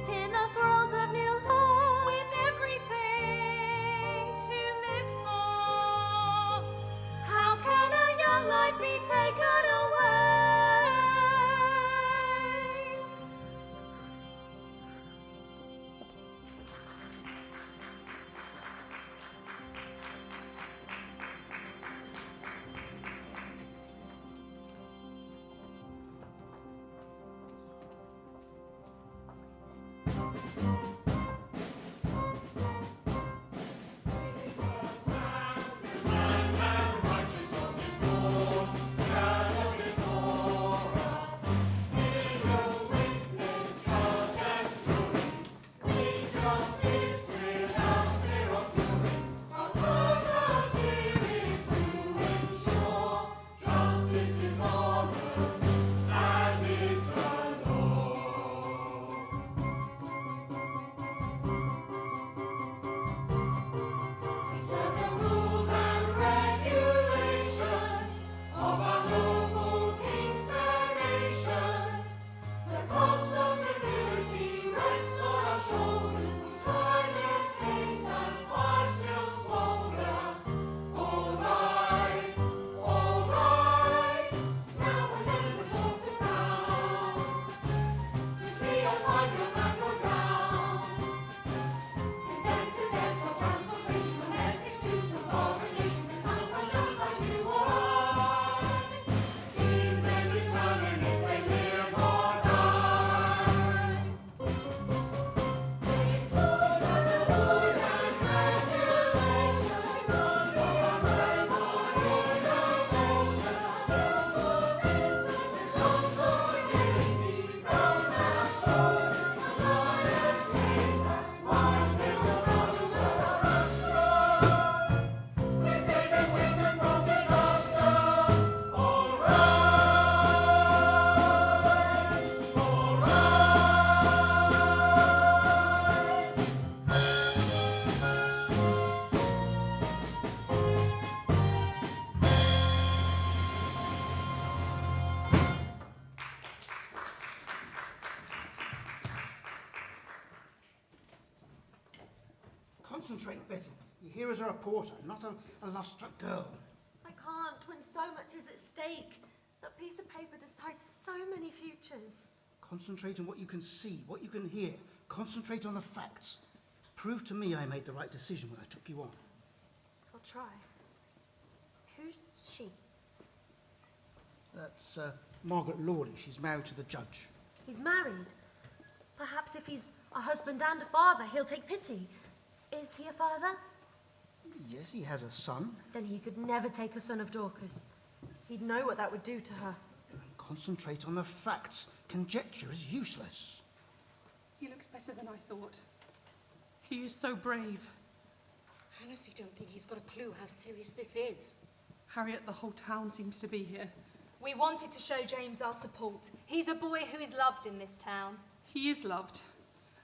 In the throes of new love, with everything to live for, how can a young life be taken away? Bessie, you're here as a reporter, not a love-struck girl. I can't when so much is at stake. That piece of paper decides so many futures. Concentrate on what you can see, what you can hear. Concentrate on the facts. Prove to me I made the right decision when I took you on. I'll try. Who's she? That's Margaret Lawley. She's married to the judge. He's married. Perhaps if he's a husband and a father, he'll take pity. Is he a father? Yes, he has a son. Then he could never take a son of Dorcas. He'd know what that would do to her. Concentrate on the facts. Conjecture is useless. He looks better than I thought. He is so brave. I honestly don't think he's got a clue how serious this is. Harriet, the whole town seems to be here. We wanted to show James our support. He's a boy who is loved in this town. He is loved,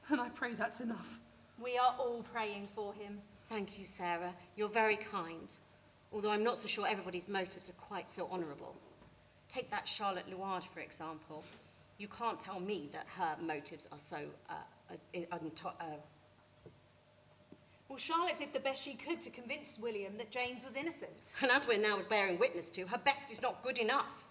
and I pray that's enough. We are all praying for him. Thank you, Sarah. You're very kind. Although I'm not so sure everybody's motives are quite so honourable. Take that Charlotte Luard, for example. You can't tell me that her motives are so Well, Charlotte did the best she could to convince William that James was innocent. And as we're now bearing witness to, her best is not good enough.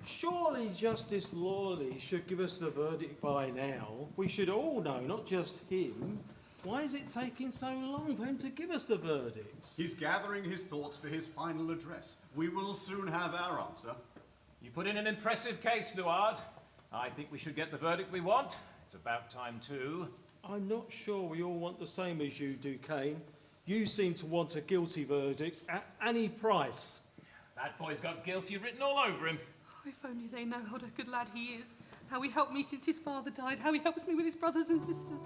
Surely Justice Lawley should give us the verdict by now. We should all know, not just him. Why is it taking so long for him to give us the verdict? He's gathering his thoughts for his final address. We will soon have our answer. You put in an impressive case, Luard. I think we should get the verdict we want. It's about time too. I'm not sure we all want the same as you, Duquesne. You seem to want a guilty verdict at any price. That boy's got guilty written all over him. Oh, if only they know what a good lad he is. How he helped me since his father died. How he helps me with his brothers and sisters.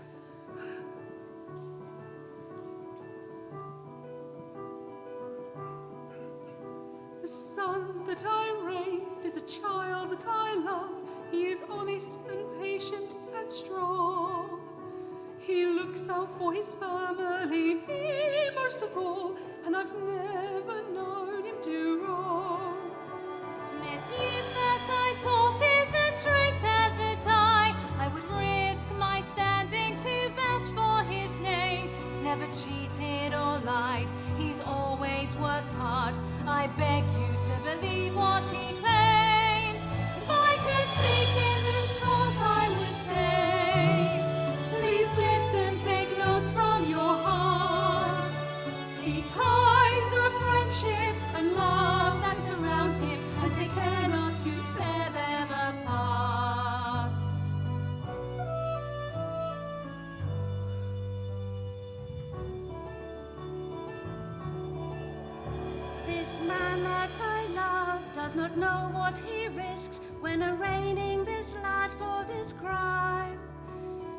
The son that I raised is a child that I love. He is honest and patient and strong. He looks out for his family, me most of all, and I've never known him do wrong. This youth that I taught is as straight as a die. I would risk my standing to vouch for his name. Never cheated or lied, he's always worked hard. I beg you to believe what he claims. If I could speak in this court, I would say, please listen, take notes from your heart. See ties of friendship and love that surround him, and take care not to tear them apart. This man that I love does not know what he risks when arraigning this lad for this crime.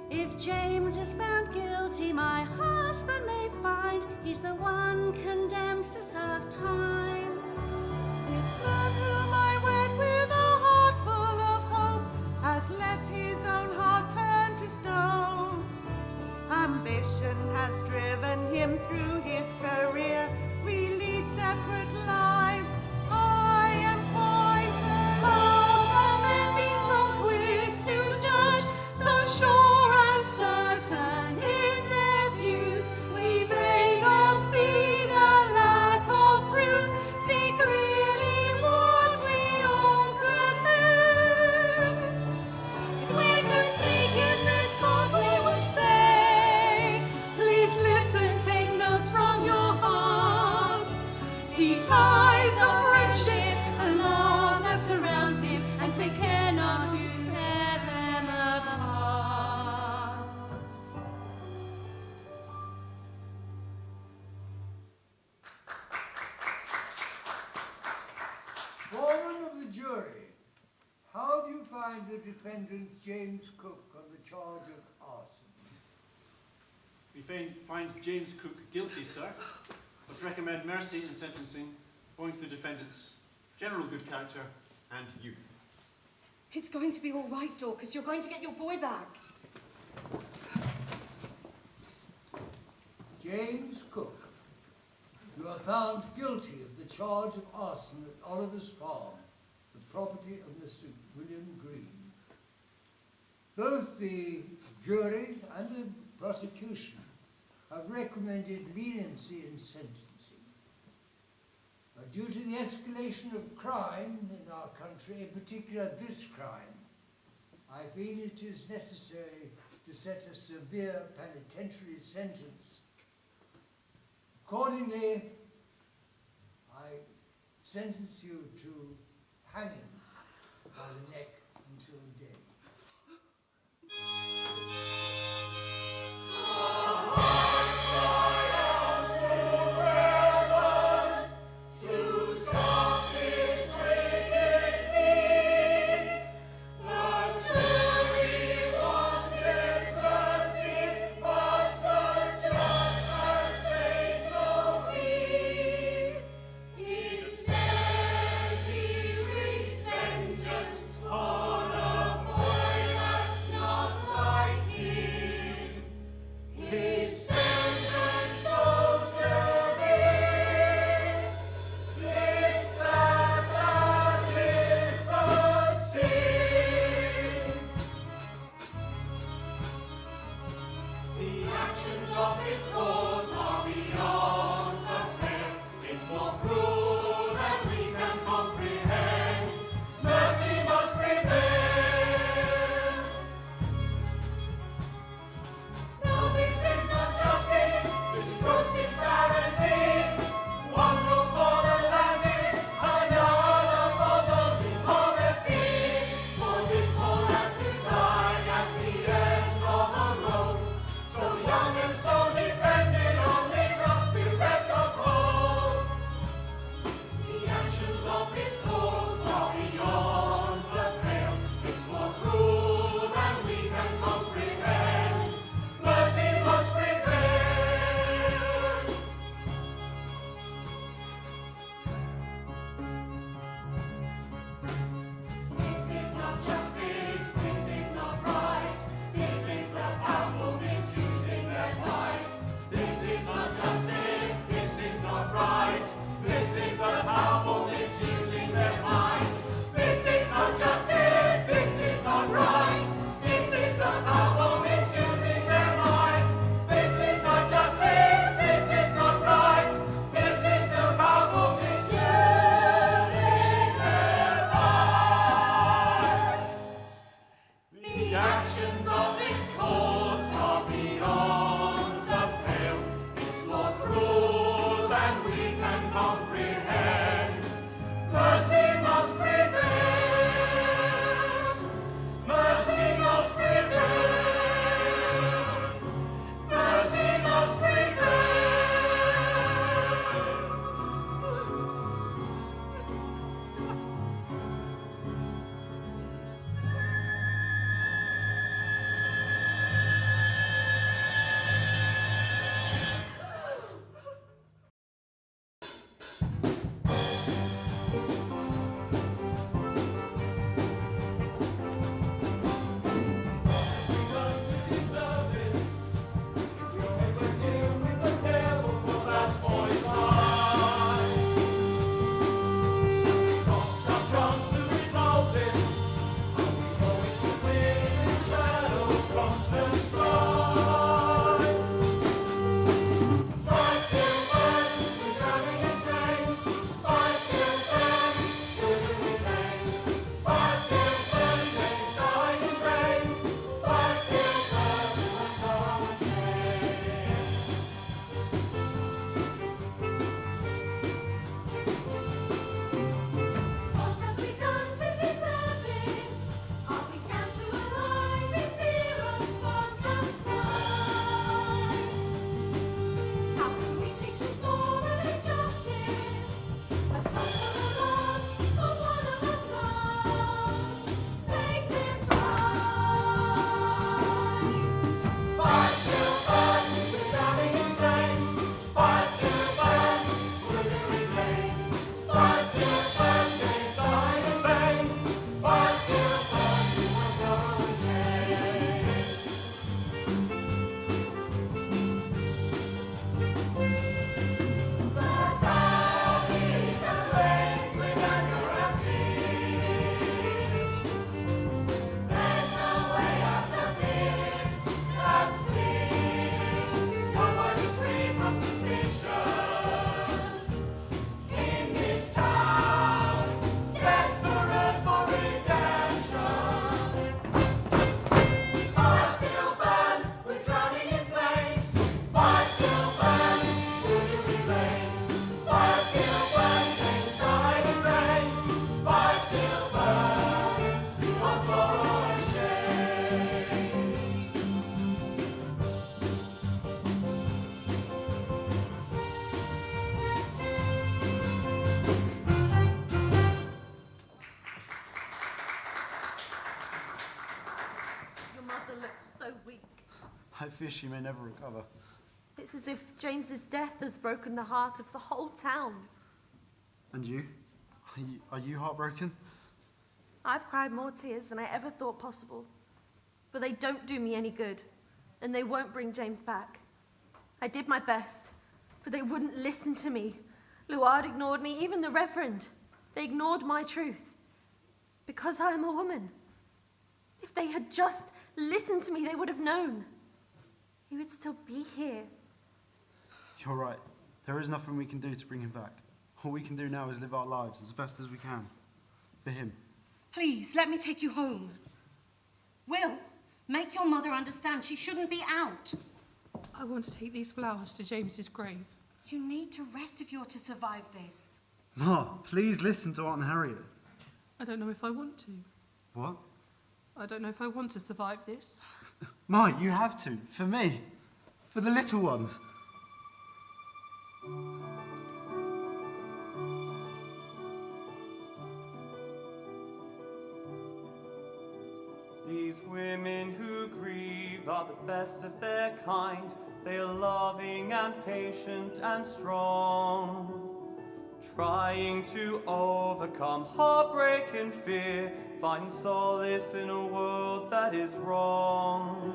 If James is found guilty, my husband may find he's the one condemned to serve time. This man whom I wed with a heart full of hope has let his own heart turn to stone. Ambition has driven him through his career. We lead separate lives. I am quite alone. How can men be so quick to judge, so sure and certain in their views? We may not see the lack of proof, see clearly what we all could lose. If we could speak in this court, we would say, please listen, take notes from your heart. See ties of friendship and love that surround him, and take care not to tear them apart. Foreman of the jury, how do you find the defendant James Cook on the charge of arson? We find James Cook guilty, sir, but recommend mercy in sentencing, owing to the defendant's general good character and youth. It's going to be all right, Dorcas. You're going to get your boy back. James Cook, you are found guilty of the charge of arson at Oliver's Farm, the property of Mr. William Green. Both the jury and the prosecution have recommended leniency in sentencing. Due to the escalation of crime in our country, in particular this crime, I feel it is necessary to set a severe penitentiary sentence. Accordingly, I sentence you to hanging by the neck until dead. fear she may never recover. It's as if James's death has broken the heart of the whole town. And you? Are you heartbroken? I've cried more tears than I ever thought possible. But they don't do me any good, and they won't bring James back. I did my best, but they wouldn't listen to me. Luard ignored me, even the Reverend. They ignored my truth. Because I am a woman. If they had just listened to me, they would have known. He would still be here. You're right. There is nothing we can do to bring him back. All we can do now is live our lives as best as we can. For him. Please, let me take you home. Will, make your mother understand she shouldn't be out. I want to take these flowers to James's grave. You need to rest if you're to survive this. Ma, please listen to Aunt Harriet. I don't know if I want to. What? I don't know if I want to survive this. Ma, you have to. For me. For the little ones. These women who grieve are the best of their kind. They are loving and patient and strong, trying to overcome heartbreak and fear, find solace in a world that is wrong.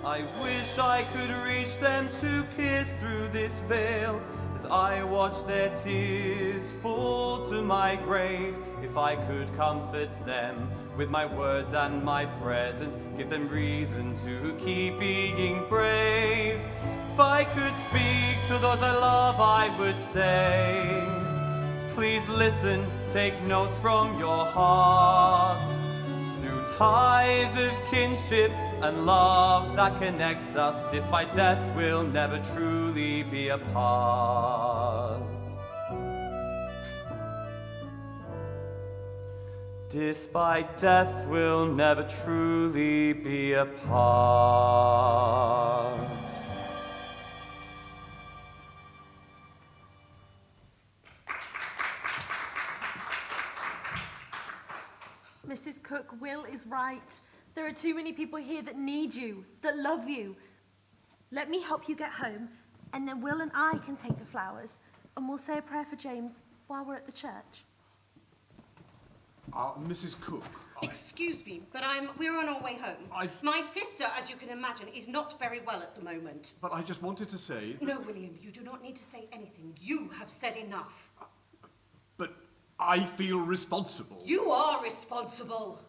I wish I could reach them to pierce through this veil as I watch their tears fall to my grave. If I could comfort them with my words and my presence, give them reason to keep being brave. If I could speak to those I love, I would say, please listen, take notes from your heart. Through ties of kinship and love that connects us, despite death we'll never truly be apart. Despite death we'll never truly be apart. Mrs. Cook, Will is right. There are too many people here that need you, that love you. Let me help you get home, and then Will and I can take the flowers, and we'll say a prayer for James while we're at the church. Mrs. Cook. Excuse me, but we're on our way home. My sister, as you can imagine, is not very well at the moment. But I just wanted to say... No, William, you do not need to say anything. You have said enough. But I feel responsible. You are responsible.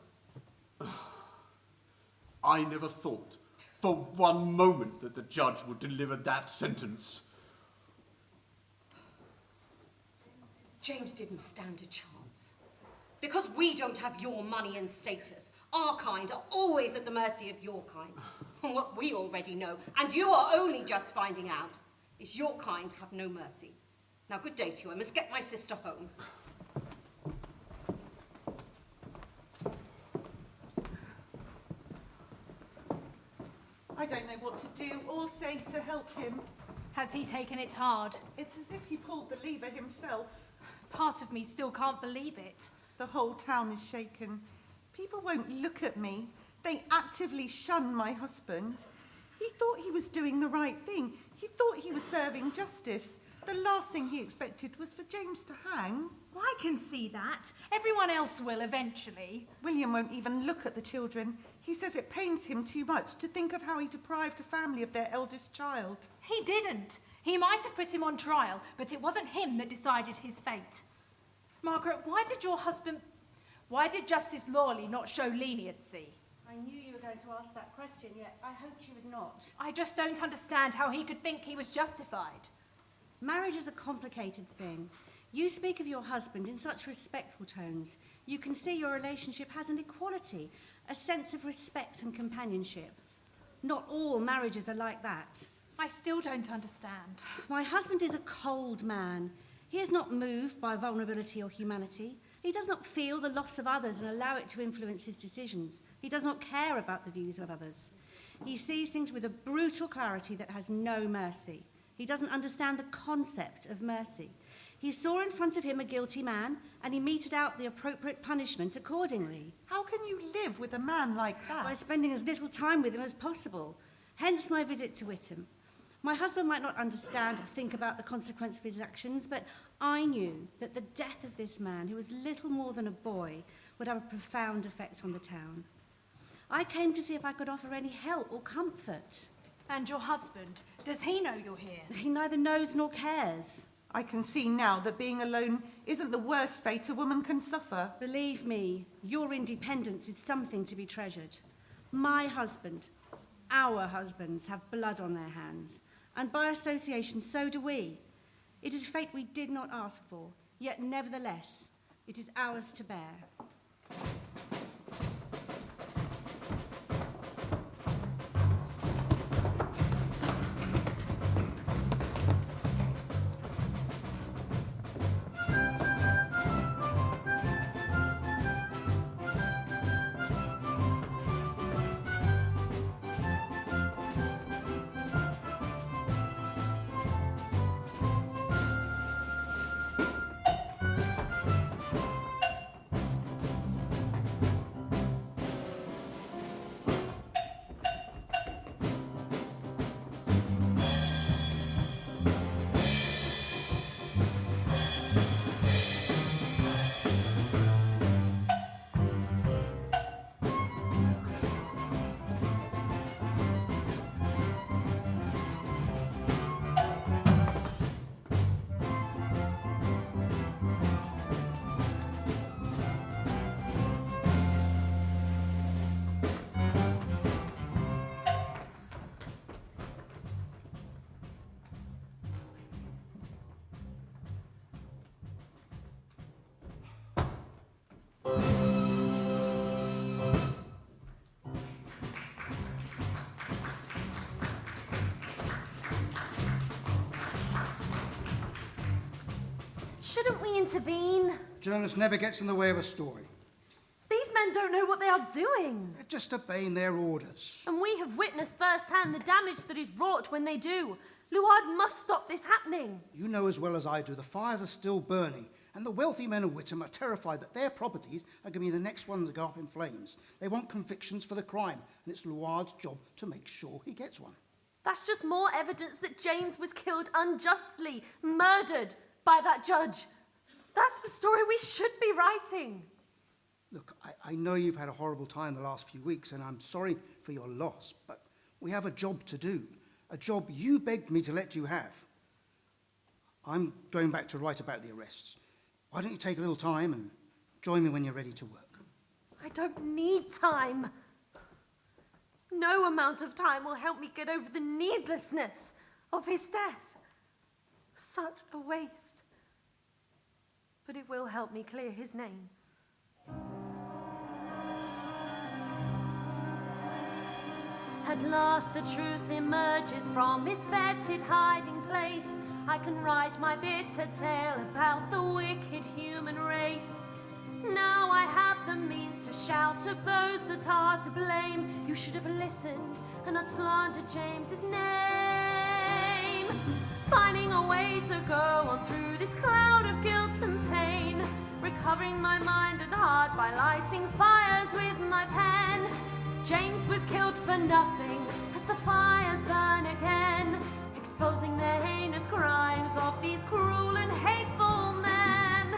I never thought for one moment that the judge would deliver that sentence. James didn't stand a chance. Because we don't have your money and status. Our kind are always at the mercy of your kind. And what we already know, and you are only just finding out, is your kind have no mercy. Now, good day to you. I must get my sister home. I don't know what to do or say to help him. Has he taken it hard? It's as if he pulled the lever himself. Part of me still can't believe it. The whole town is shaken. People won't look at me. They actively shun my husband. He thought he was doing the right thing. He thought he was serving justice. The last thing he expected was for James to hang. Well, I can see that. Everyone else will eventually. William won't even look at the children. He says it pains him too much to think of how he deprived a family of their eldest child. He didn't. He might have put him on trial, but it wasn't him that decided his fate. Margaret, why did Justice Lawley not show leniency? I knew you were going to ask that question, yet I hoped you would not. I just don't understand how he could think he was justified. Marriage is a complicated thing. You speak of your husband in such respectful tones. You can see your relationship has an equality, a sense of respect and companionship. Not all marriages are like that. I still don't understand. My husband is a cold man. He is not moved by vulnerability or humanity. He does not feel the loss of others and allow it to influence his decisions. He does not care about the views of others. He sees things with a brutal clarity that has no mercy. He doesn't understand the concept of mercy. He saw in front of him a guilty man, and he meted out the appropriate punishment accordingly. How can you live with a man like that? By spending as little time with him as possible. Hence my visit to Witham. My husband might not understand or think about the consequence of his actions, but I knew that the death of this man, who was little more than a boy, would have a profound effect on the town. I came to see if I could offer any help or comfort. And your husband, does he know you're here? He neither knows nor cares. I can see now that being alone isn't the worst fate a woman can suffer. Believe me, your independence is something to be treasured. My husband, our husbands, have blood on their hands, and by association so do we. It is fate we did not ask for, yet nevertheless, it is ours to bear. Shouldn't we intervene? Journalist never gets in the way of a story. These men don't know what they are doing. They're just obeying their orders. And we have witnessed firsthand the damage that is wrought when they do. Luard must stop this happening. You know as well as I do, the fires are still burning, and the wealthy men of Witham are terrified that their properties are going to be the next ones to go up in flames. They want convictions for the crime, and it's Luard's job to make sure he gets one. That's just more evidence that James was killed unjustly, murdered by that judge. That's the story we should be writing. Look, I know you've had a horrible time the last few weeks, and I'm sorry for your loss, but we have a job to do, a job you begged me to let you have. I'm going back to write about the arrests. Why don't you take a little time and join me when you're ready to work? I don't need time. No amount of time will help me get over the needlessness of his death. Such a waste. But it will help me clear his name. At last the truth emerges from its fetid hiding place. I can write my bitter tale about the wicked human race. Now I have the means to shout of those that are to blame. You should have listened and not slandered James's name. Finding a way to go on through this cloud of guilt and pain. Recovering my mind and heart by lighting fires with my pen. James was killed for nothing as the fires burn again. Exposing the heinous crimes of these cruel and hateful men.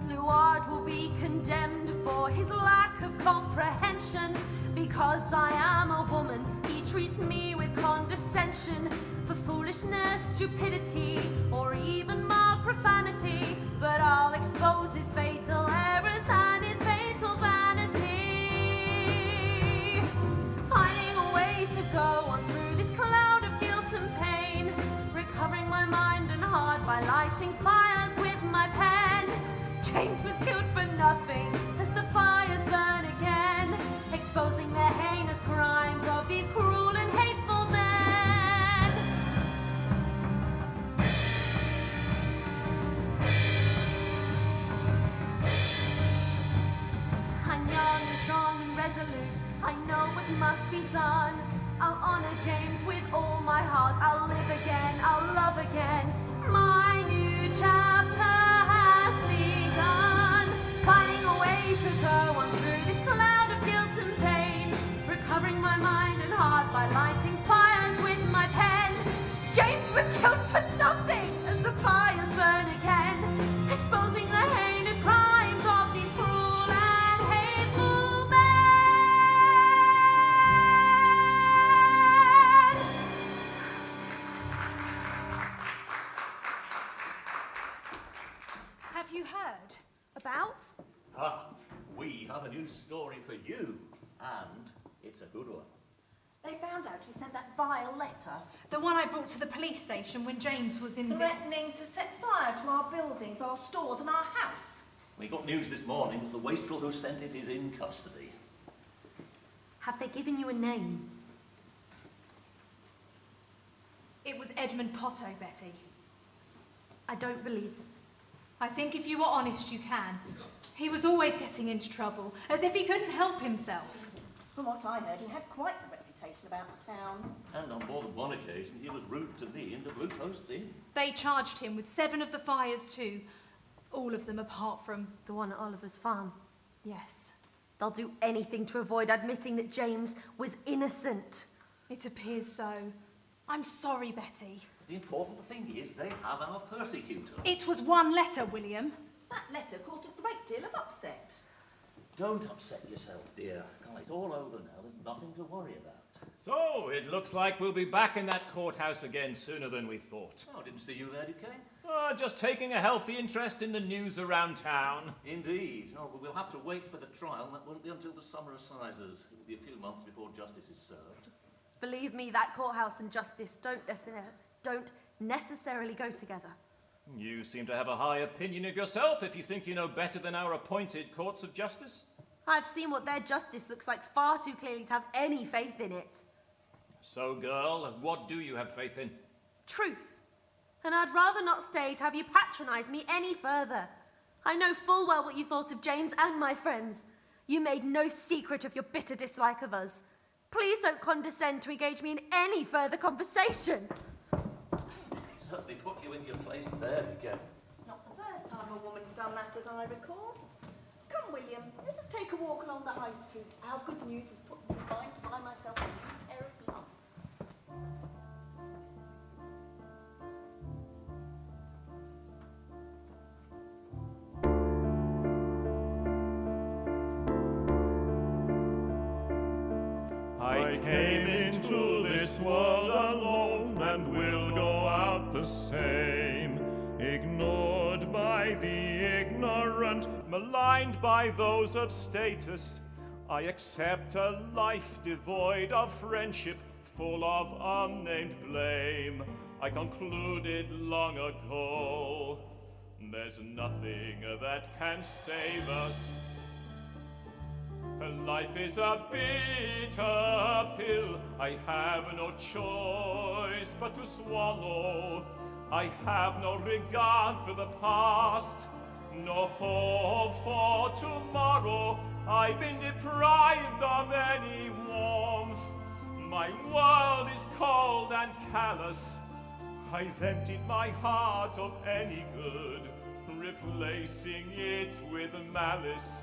Luard will be condemned for his lack of comprehension. Because I am a woman, he treats me with condescension. For foolishness, stupidity, or even mild profanity. But I'll expose his fatal errors and his fatal vanity. Finding a way to go on through this cloud of guilt and pain. Recovering my mind and heart by lighting fires with my pen. James was killed for nothing as the fires burn again. Exposing the heinous crimes of these cruel and hateful men. I'm young and strong and resolute. I know what must be done. I'll honor James with all my heart. I'll live again, I'll love again. My new chapter has begun. Finding a way to go on through this cloud of guilt heard. About? Ah, we have a new story for you, and it's a good one. They found out who sent that vile letter. The one I brought to the police station when James was in Threatening to set fire to our buildings, our stores and our house. We got news this morning that the wastrel who sent it is in custody. Have they given you a name? It was Edmund Potto, Betty. I don't believe it. I think if you were honest, you can. He was always getting into trouble, as if he couldn't help himself. From what I heard, he had quite the reputation about the town. And on more than one occasion, he was rude to me in the Blue Post Inn. They charged him with 7 of the fires too. All of them apart from... The one at Oliver's farm? Yes. They'll do anything to avoid admitting that James was innocent. It appears so. I'm sorry, Betty. The important thing is they have our persecutor. It was one letter, William. That letter caused a great deal of upset. Don't upset yourself, dear. It's all over now. There's nothing to worry about. So, it looks like we'll be back in that courthouse again sooner than we thought. Oh, didn't see you there, Duquesne. Just taking a healthy interest in the news around town. Indeed. No, but we'll have to wait for the trial, and that won't be until the summer assizes. It will be a few months before justice is served. Believe me, that courthouse and justice don't necessarily go together. You seem to have a high opinion of yourself if you think you know better than our appointed courts of justice. I've seen what their justice looks like far too clearly to have any faith in it. So, girl, what do you have faith in? Truth. And I'd rather not stay to have you patronise me any further. I know full well what you thought of James and my friends. You made no secret of your bitter dislike of us. Please don't condescend to engage me in any further conversation. Certainly put you in your place there, Duquesne. Not the first time a woman's done that, as I recall. Come, William, let us take a walk along the High Street. Our good news has put me in mind to buy myself a new pair of gloves. I came into this world alone and will go out the same, ignored by the ignorant, maligned by those of status. I accept a life devoid of friendship, full of unnamed blame. I concluded long ago, there's nothing that can save us. Life is a bitter pill, I have no choice but to swallow. I have no regard for the past, no hope for tomorrow. I've been deprived of any warmth. My world is cold and callous. I've emptied my heart of any good, replacing it with malice.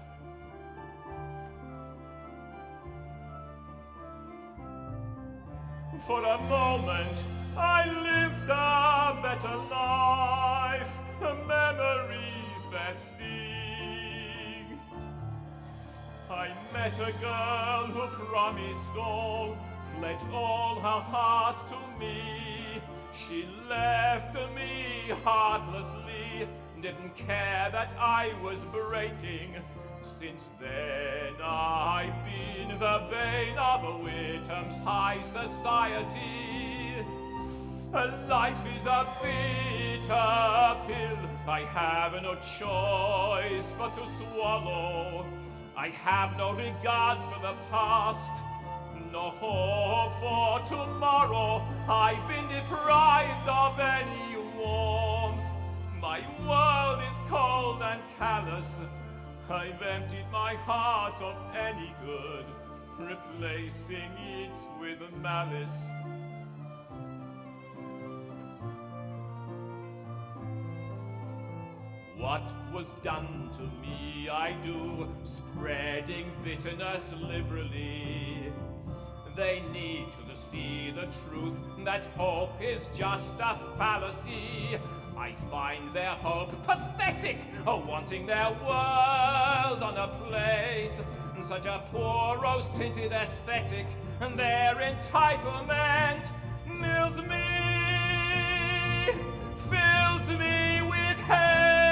For a moment, I lived a better life, memories that sting. I met a girl who promised all, pledged all her heart to me. She left me heartlessly, didn't care that I was breaking. Since then I've been the bane of Whittam's high society. Life is a bitter pill, I have no choice but to swallow. I have no regard for the past, no hope for tomorrow. I've been deprived of any warmth. My world is cold and callous. I've emptied my heart of any good, replacing it with malice. What was done to me I do, spreading bitterness liberally. They need to see the truth, that hope is just a fallacy. I find their hope pathetic, wanting their world on a plate. Such a poor rose-tinted aesthetic, and their entitlement mills me, fills me with hate.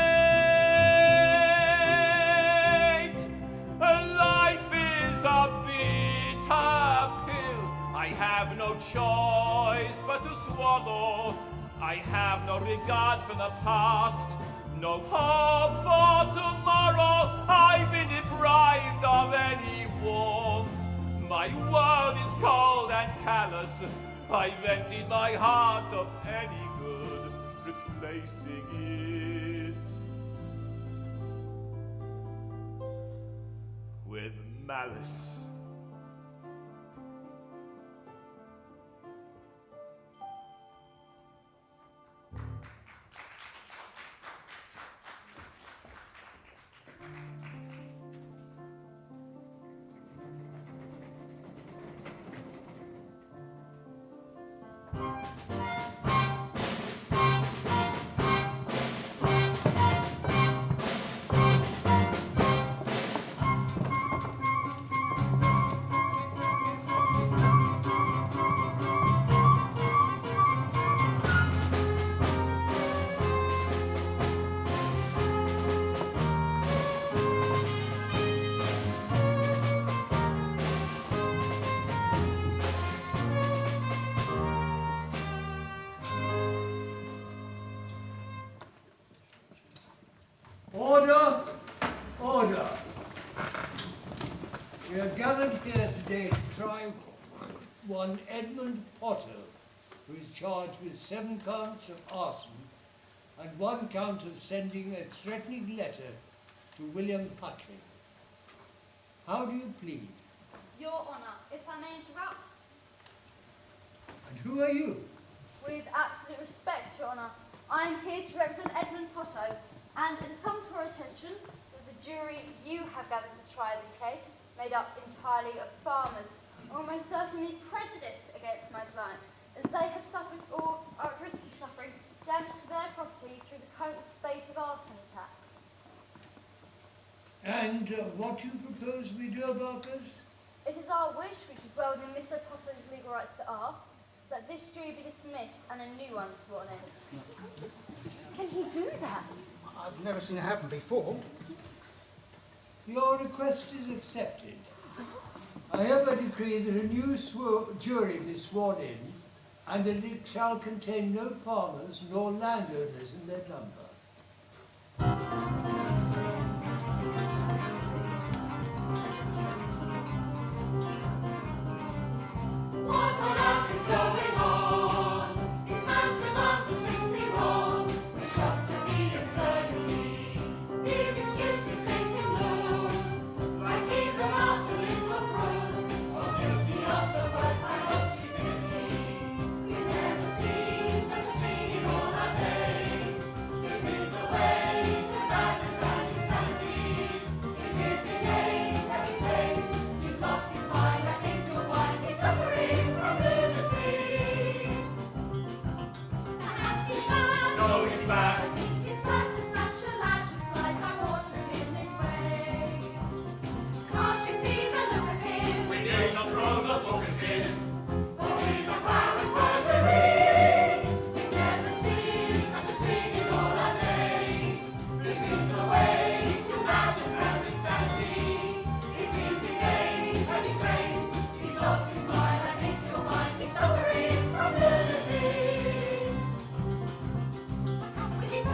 I have no regard for the past, no hope for tomorrow. I've been deprived of any warmth. My world is cold and callous. I've emptied my heart of any good, replacing it with malice. Order! Order! We are gathered here today to try one Edmund Potter, who is charged with 7 counts of arson and 1 count of sending a threatening letter to William Hutley. How do you plead? Your Honour, if I may interrupt. And who are you? With absolute respect, Your Honour, I am here to represent Edmund Potto, and it has come to our attention that the jury you have gathered to try this case, made up entirely of farmers, are almost certainly prejudiced against my client, as they have suffered or are at risk of suffering damage to their property through the current spate of arson attacks. And what do you propose we do about this? It is our wish, which is well within Mr. Potter's legal rights to ask, that this jury be dismissed and a new one sworn in. Can he do that? I've never seen it happen before. Your request is accepted. I hereby decree that a new jury be sworn in, and that it shall contain no farmers nor landowners in their number. What on earth is going on? His master's answer simply wrong. We're shocked at the absurdity. These excuses make him look like he's a masterless of fraud, or guilty of the worst kind of stupidity. We've never seen such a scene in all our days. This is the way to madness and insanity. It is innate that he pays. He's lost his mind, I think you'll find he's suffering from lunacy. Perhaps he's mad. No, he's mad. I think it's under such a landslide I water him in this way. Can't you see the look of him? We need to throw the book at him. For he's a violent perjury. We've never seen such a scene in all our days. This is the way to madness and insanity. It is innate that he craves. He's lost his mind, I think you'll find he's suffering from lunacy. With his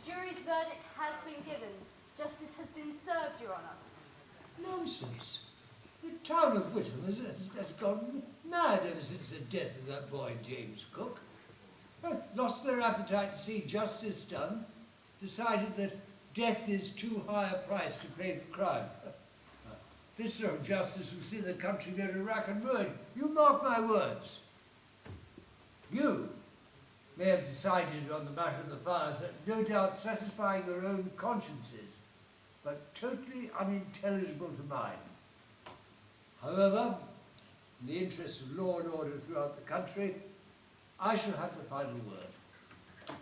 jury's verdict has been given. Justice has been served, Your Honour. Nonsense. The town of Witham has gone mad ever since the death of that boy James Cook. Lost their appetite to see justice done, decided that death is too high a price to pay for crime. This sort of justice will see the country go to rack and ruin. You mark my words. You may have decided on the matter of the fires that no doubt satisfying your own consciences, but totally unintelligible to mine. However, in the interests of law and order throughout the country, I shall have the final word.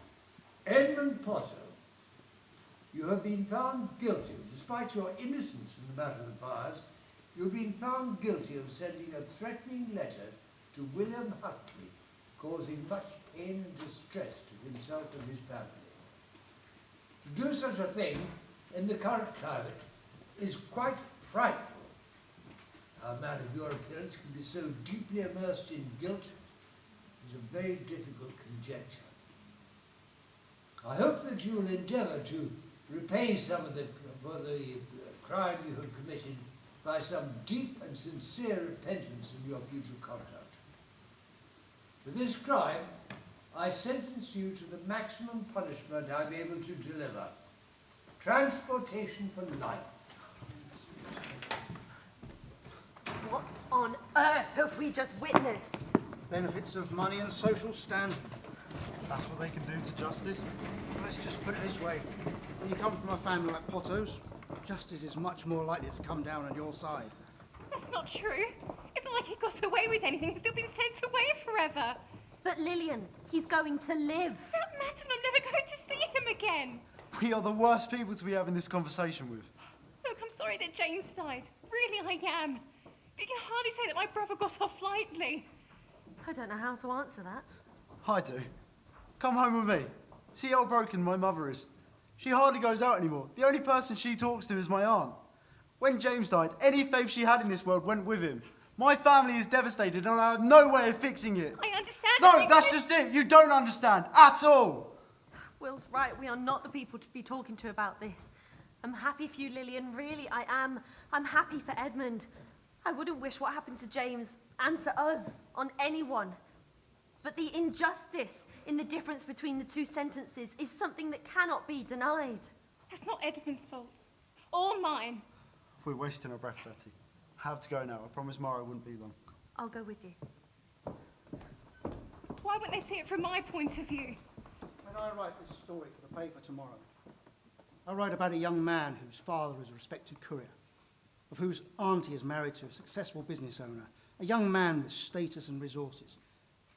Edmund Potter, you have been found guilty, despite your innocence in the matter of the fires, you have been found guilty of sending a threatening letter to William Huxley, causing much pain and distress to himself and his family. To do such a thing in the current climate is quite frightful. A man of your appearance can be so deeply immersed in guilt, it is a very difficult conjecture. I hope that you will endeavour to repay some of the crime you have committed by some deep and sincere repentance in your future conduct. For this crime, I sentence you to the maximum punishment I'm able to deliver. Transportation for life. What on earth have we just witnessed? Benefits of money and social standing. That's what they can do to justice. Let's just put it this way. When you come from a family like Potto's, justice is much more likely to come down on your side. That's not true. It's not like he got away with anything. He's still been sent away forever. But Lillian, he's going to live. Does that matter? I'm never going to see him again. We are the worst people to be having this conversation with. Look, I'm sorry that James died. Really, I am. But you can hardly say that my brother got off lightly. I don't know how to answer that. I do. Come home with me. See how broken my mother is. She hardly goes out anymore. The only person she talks to is my aunt. When James died, any faith she had in this world went with him. My family is devastated and I have no way of fixing it. I understand. No, that's just it. You don't understand at all. Will's right. We are not the people to be talking to about this. I'm happy for you, Lillian. Really, I am. I'm happy for Edmund. I wouldn't wish what happened to James and to us on anyone. But the injustice in the difference between the two sentences is something that cannot be denied. That's not Edmund's fault. Or mine. We're wasting our breath, Betty. I have to go now. I promised Mara I wouldn't be long. I'll go with you. Why wouldn't they see it from my point of view? When I write this story for the paper tomorrow, I write about a young man whose father is a respected courier, of whose auntie is married to a successful business owner, a young man with status and resources,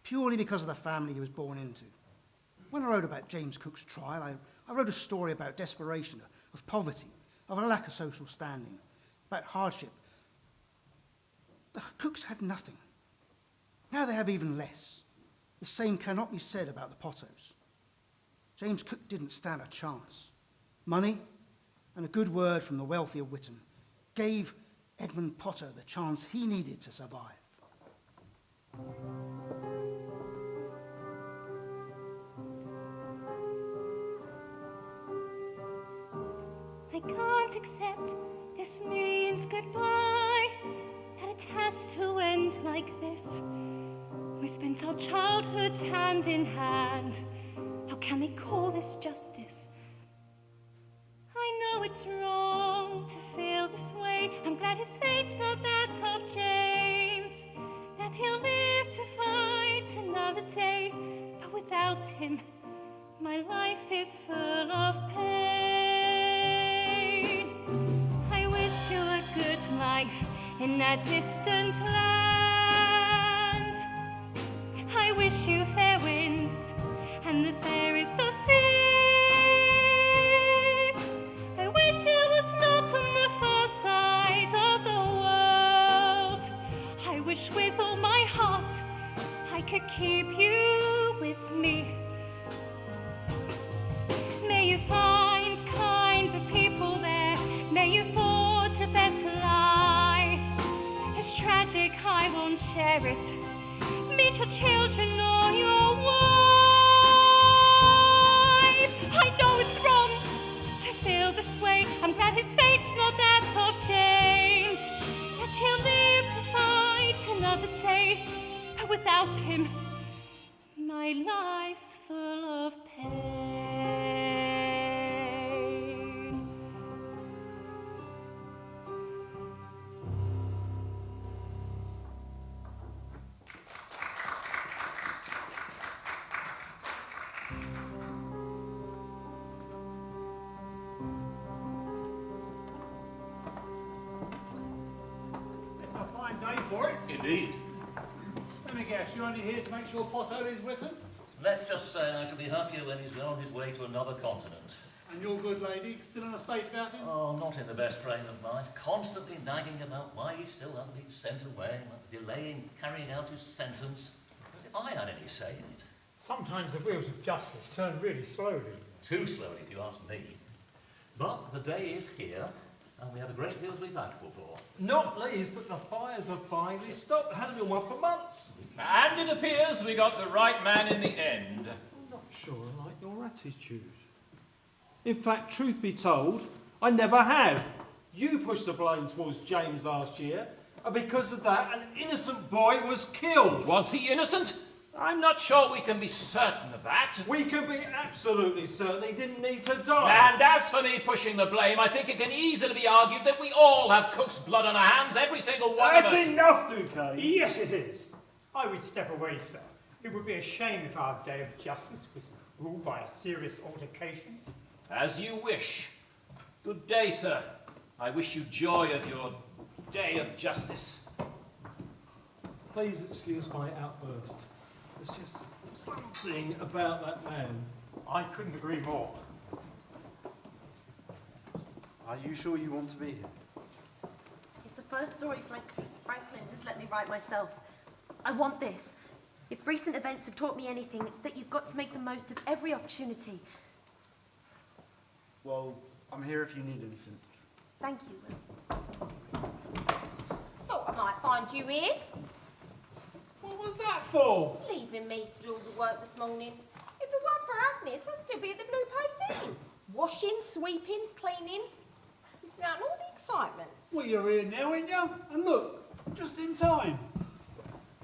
purely because of the family he was born into. When I wrote about James Cook's trial, I wrote a story about desperation, of poverty, of a lack of social standing, about hardship. The Cooks had nothing. Now they have even less. The same cannot be said about the Pottos. James Cook didn't stand a chance. Money and a good word from the wealthy of Witham gave Edmund Potter the chance he needed to survive. I can't accept this means goodbye, that it has to end like this. We spent our childhoods hand in hand. How can they call this justice? I know it's wrong to feel this way. I'm glad his fate's not that of James, that he'll live to fight another day. But without him, my life is full of pain. I wish you a good life in that distant land. I wish you fair winds and the fairest of seas. I wish I was not on the far side of the world. I wish with all my heart I could keep you with me. May you find kinder people there. May you forge a better life. It's tragic, I won't share it. Meet your children or your wife. I know it's wrong this way. I'm glad his fate's not that of James. Yet he'll live to fight another day. But without him, my life's full of pain. It's a fine day for it. Indeed. Let me guess, you're only here to make sure Potto is written? Let's just say I shall be happier when he's on his way to another continent. And your good lady, still in a state about him? Oh, not in the best frame of mind. Constantly nagging about why he still hasn't been sent away, delaying carrying out his sentence. As if I had any say in it. Sometimes the wheels of justice turn really slowly. Too slowly, if you ask me. But the day is here, and we have a great deal to be thankful for. Not least that the fires have finally stopped. Hasn't been one for months. And it appears we got the right man in the end. I'm not sure I like your attitude. In fact, truth be told, I never have. You pushed the blame towards James last year, and because of that, an innocent boy was killed. Was he innocent? I'm not sure we can be certain of that. We can be absolutely certain he didn't need to die. And as for me pushing the blame, I think it can easily be argued that we all have Cook's blood on our hands, every single one of us. That's enough, Duque. Yes, it is. I would step away, sir. It would be a shame if our day of justice was ruled by a serious altercation. As you wish. Good day, sir. I wish you joy of your day of justice. Please excuse my outburst. There's just something about that man. I couldn't agree more. Are you sure you want to be here? It's the first story Franklin has let me write myself. I want this. If recent events have taught me anything, it's that you've got to make the most of every opportunity. Well, I'm here if you need anything. Thank you. Thought I might find you here. What was that for? Leaving me to do all the work this morning. If it weren't for Agnes, I'd still be at the Blue Post Inn. Washing, sweeping, cleaning. Missing out on all the excitement. Well, you're here now, ain't you? And look, just in time.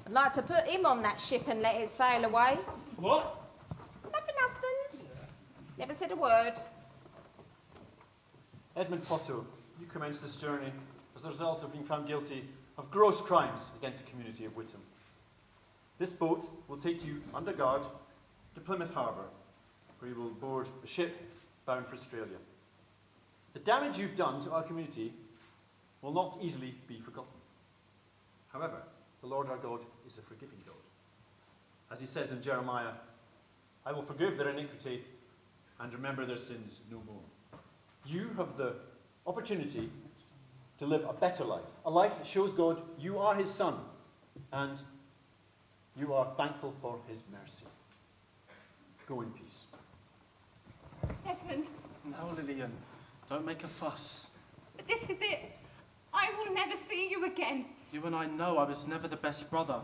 I'd like to put him on that ship and let it sail away. What? Nothing, husband. Never said a word. Edmund Potto, you commenced this journey as a result of being found guilty of gross crimes against the community of Whittam. This boat will take you under guard to Plymouth Harbour, where you will board a ship bound for Australia. The damage you've done to our community will not easily be forgotten. However, the Lord our God is a forgiving God. As he says in Jeremiah, I will forgive their iniquity and remember their sins no more. You have the opportunity to live a better life, a life that shows God you are his son, and you are thankful for his mercy. Go in peace. Edmund, No, Lillian, don't make a fuss. but this is it. I will never see you again. You and I know I was never the best brother.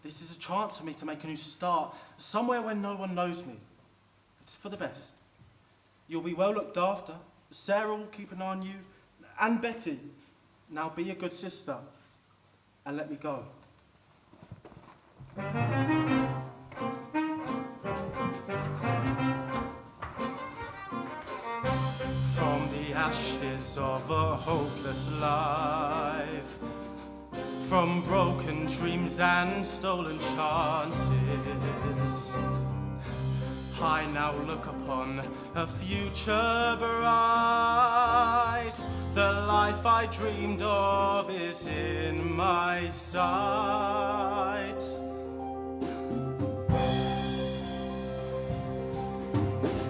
This is a chance for me to make a new start, somewhere where no one knows me. It's for the best. You'll be well looked after. Sarah will keep an eye on you, and Betty. Now be a good sister, and let me go. From the ashes of a hopeless life, from broken dreams and stolen chances, I now look upon a future bright. The life I dreamed of is in my sight.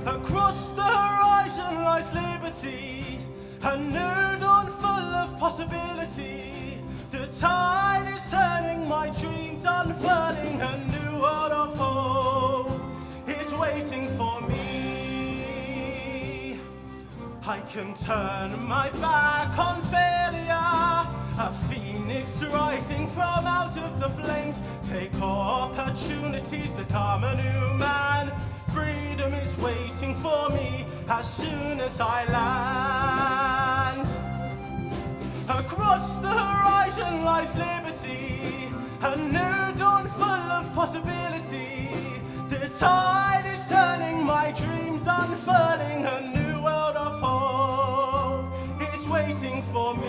Across the horizon lies liberty, a new dawn full of possibility. The tide is turning, my dreams unfurling, a new world of hope is waiting for me. I can turn my back on failure, a phoenix rising from out of the flames. Take opportunities, become a new man. Freedom is waiting for me as soon as I land. Across the horizon lies liberty, a new dawn full of possibility. The tide is turning, my dreams unfurling, a new world of hope is waiting for me.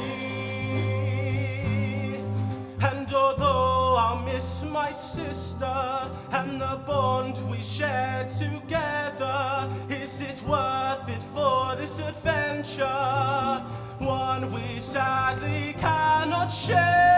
And although I'll miss my sister and the bond we shared together, is it worth it for this adventure, one we sadly cannot share?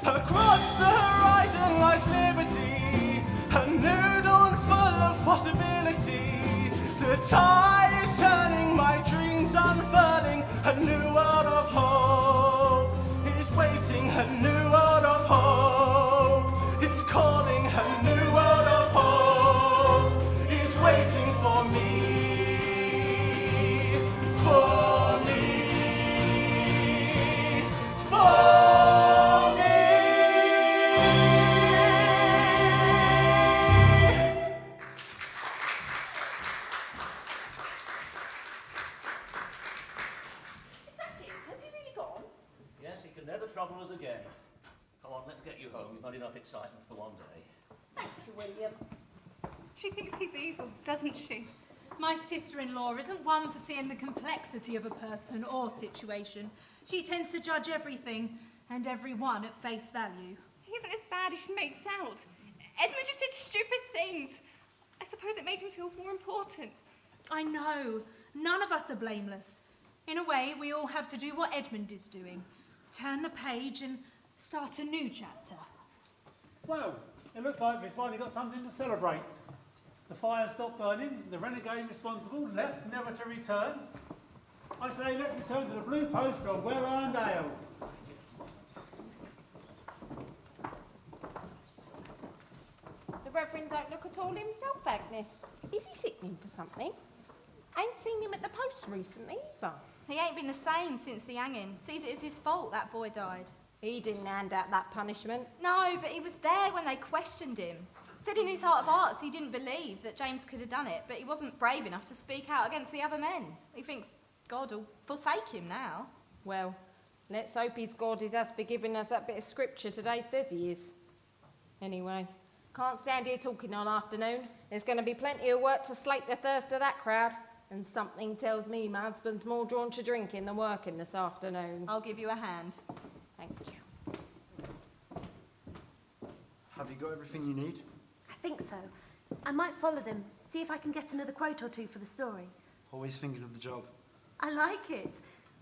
Across the horizon lies liberty, a new dawn full of possibility. The tide is turning, my dreams unfurling, a new world of hope is waiting, a new world of hope is calling, a new world of hope is waiting for me, for me, for trouble us again. Come on, let's get you home. We've had enough excitement for one day. Thank you, William. She thinks he's evil, doesn't she? My sister-in-law isn't one for seeing the complexity of a person or situation. She tends to judge everything and everyone at face value. He isn't as bad as she makes out. Edmund just did stupid things. I suppose it made him feel more important. I know. None of us are blameless. In a way, we all have to do what Edmund is doing. Turn the page and start a new chapter. Well, it looks like we've finally got something to celebrate. The fire stopped burning, the renegade responsible left never to return. I say let's return to the Blue Post for a well-earned ale. The Reverend don't look at all himself, Agnes. Is he sickening for something? Ain't seen him at the post recently either. He ain't been the same since the hanging. Sees it as his fault that boy died. He didn't hand out that punishment. No, but he was there when they questioned him. Said in his heart of hearts he didn't believe that James could have done it, but he wasn't brave enough to speak out against the other men. He thinks God will forsake him now. Well, let's hope his God is as forgiving as that bit of scripture today says he is. Anyway, can't stand here talking all afternoon. There's going to be plenty of work to slake the thirst of that crowd. And something tells me my husband's more drawn to drinking than working this afternoon. I'll give you a hand. Thank you. Have you got everything you need? I think so. I might follow them, see if I can get another quote or two for the story. Always thinking of the job. I like it.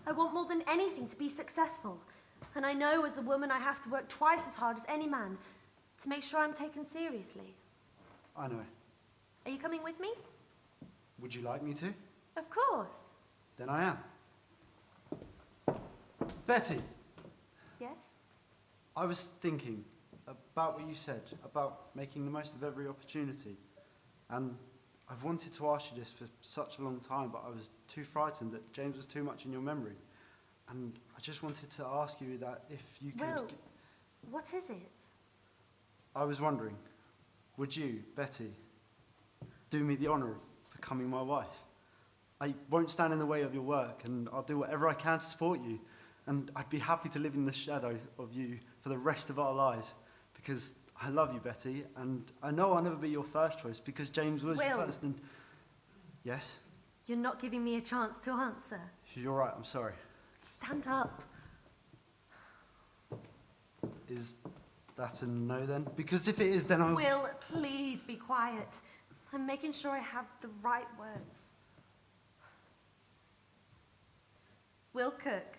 I want more than anything to be successful. And I know as a woman I have to work twice as hard as any man to make sure I'm taken seriously. I know. Are you coming with me? Would you like me to? Of course. Then I am. Betty, Yes? I was thinking about what you said, about making the most of every opportunity. And I've wanted to ask you this for such a long time, but I was too frightened that James was too much in your memory. And I just wanted to ask you that if you could... Will, what is it? I was wondering, would you, Betty, do me the honour of becoming my wife? I won't stand in the way of your work, and I'll do whatever I can to support you. And I'd be happy to live in the shadow of you for the rest of our lives, because I love you, Betty, and I know I'll never be your first choice, because James was your Will. first, and... Yes? You're not giving me a chance to answer. You're right, I'm sorry. Stand up. Is that a no, then? Because if it is, then I'll... Will, please be quiet. I'm making sure I have the right words. Will Cook,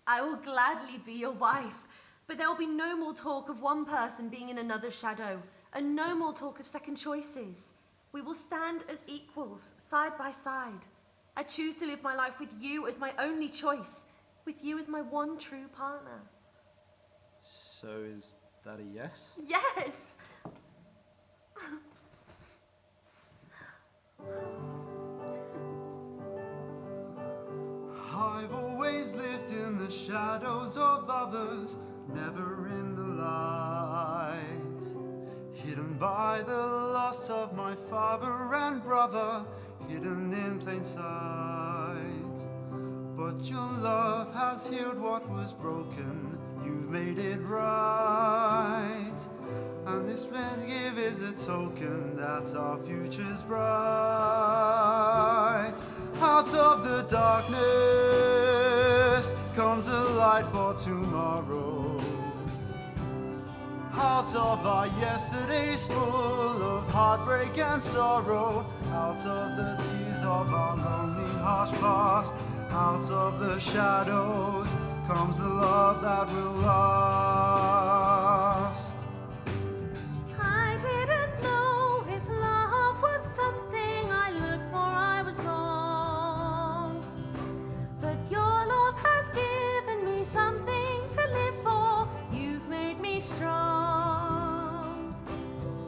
I will gladly be your wife, but there will be no more talk of one person being in another's shadow, and no more talk of second choices. We will stand as equals, side by side. I choose to live my life with you as my only choice, with you as my one true partner. So is that a yes? Yes! I've always lived in the shadows of others, never in the light. Hidden by the loss of my father and brother, hidden in plain sight. But But your love has healed what was broken, you've made it right. And this friendship is a token that our future's bright. Out of the darkness comes a light for tomorrow. Out of our yesterdays full of heartbreak and sorrow. Out of the tears of our lonely, harsh past. Out of the shadows comes a love that will last. I didn't know if love was something I looked for, I was wrong. But your love has given me something to live for. You've made me strong.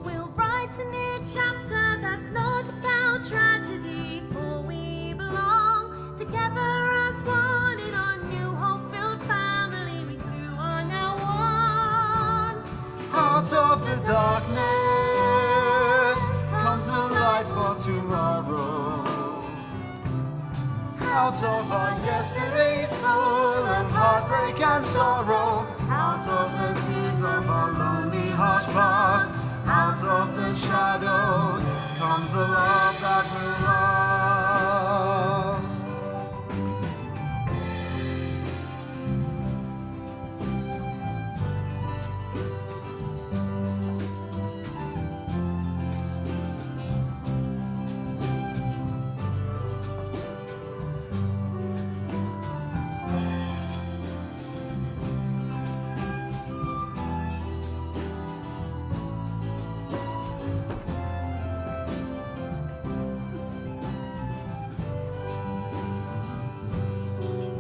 We'll write a new chapter that's not about tragedy, for we belong together as one in our new hope-filled family. We two are now one. Out of the darkness comes a light for tomorrow. Out of our yesterdays full of heartbreak and sorrow. Out of the tears of our lonely, harsh past. Out of the shadows comes a love that will last.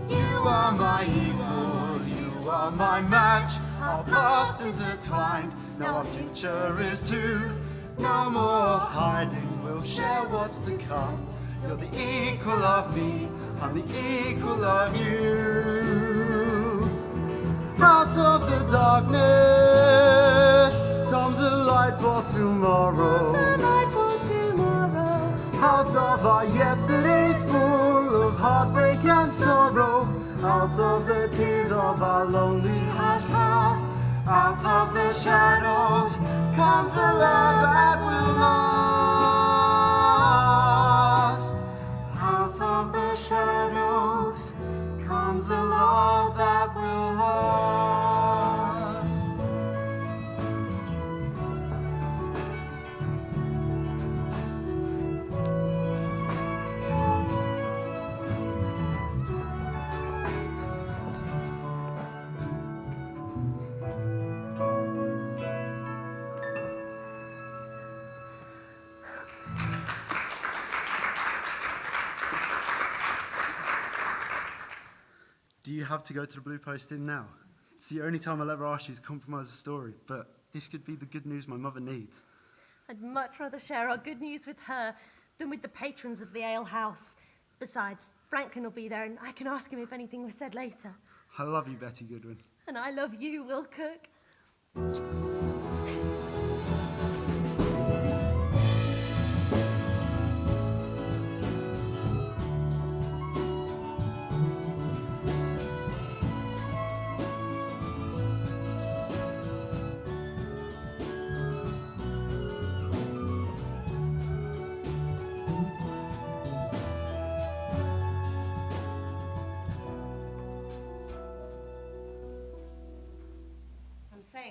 You are my equal, you are my match. Our past intertwined, now our future is two. No more hiding, we'll share what's to come. You're the equal of me, I'm the equal of you. Out of the darkness comes a light for tomorrow. Out of our yesterdays full of heartbreak and sorrow. Out of the tears of our lonely, harsh past. Out of the shadows comes a love that will last. Out of the shadows comes a love that will last. Do you have to go to the Blue Post Inn now? It's the only time I'll ever ask you to compromise a story, but this could be the good news my mother needs. I'd much rather share our good news with her than with the patrons of the ale house. Besides, Franklin will be there and I can ask him if anything was said later. I love you, Betty Goodwin. And I love you, Will Cook.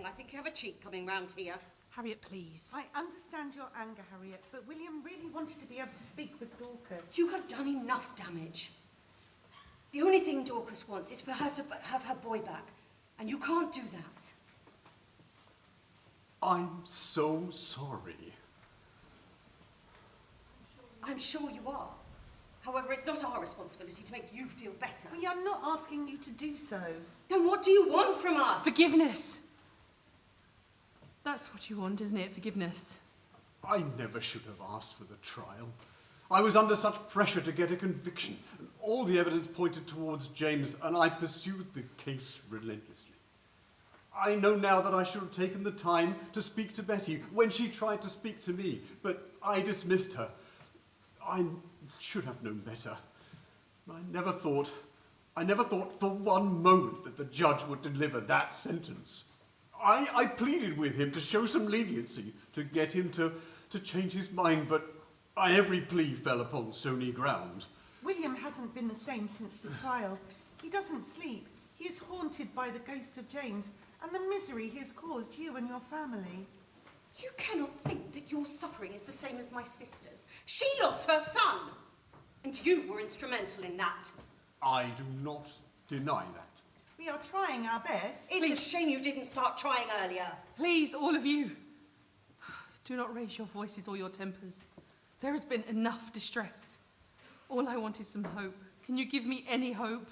I think you have a cheek coming round here. Harriet, please. I understand your anger, Harriet, but William really wanted to be able to speak with Dorcas. You have done enough damage. The only thing Dorcas wants is for her to have her boy back, and you can't do that. I'm so sorry. I'm sure you are. However, it's not our responsibility to make you feel better. We are not asking you to do so. Then what do you want from us? Forgiveness. That's what you want, isn't it? Forgiveness. I never should have asked for the trial. I was under such pressure to get a conviction. And all the evidence pointed towards James, and I pursued the case relentlessly. I know now that I should have taken the time to speak to Betty when she tried to speak to me, but I dismissed her. I should have known better. I never thought I never thought for one moment that the judge would deliver that sentence. I pleaded with him to show some leniency, to get him to change his mind, but every plea fell upon stony ground. William hasn't been the same since the trial. He doesn't sleep. He is haunted by the ghost of James and the misery he has caused you and your family. You cannot think that your suffering is the same as my sister's. She lost her son, and you were instrumental in that. I do not deny that. We are trying our best. It's a shame you didn't start trying earlier. Please, all of you, do not raise your voices or your tempers. There has been enough distress. All I want is some hope. Can you give me any hope?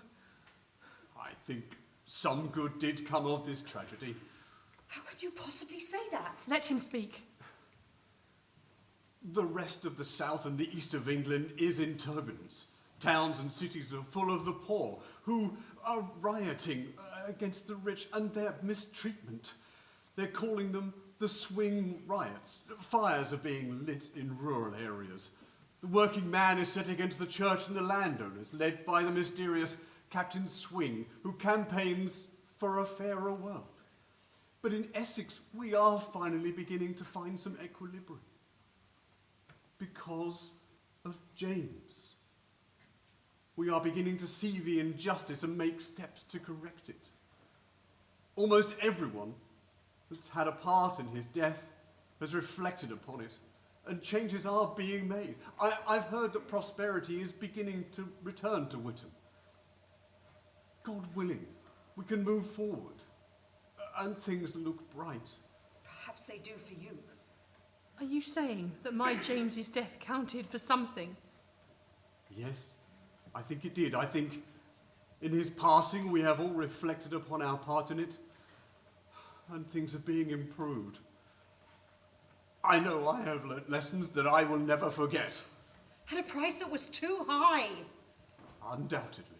I think some good did come of this tragedy. How could you possibly say that? Let him speak. The rest of the south and the east of England is in turbulence. Towns and cities are full of the poor, who are rioting against the rich and their mistreatment. They're calling them the swing riots. Fires are being lit in rural areas. The working man is set against the church and the landowners, led by the mysterious Captain Swing, who campaigns for a fairer world. But in Essex, we are finally beginning to find some equilibrium. Because of James. We are beginning to see the injustice and make steps to correct it. Almost everyone that's had a part in his death has reflected upon it, and changes are being made. I've heard that prosperity is beginning to return to Witham. God willing, we can move forward, and things look bright. Perhaps they do for you. Are you saying that my James's death counted for something? Yes, I think it did. I think in his passing we have all reflected upon our part in it, and things are being improved. I know I have learnt lessons that I will never forget. At a price that was too high. Undoubtedly.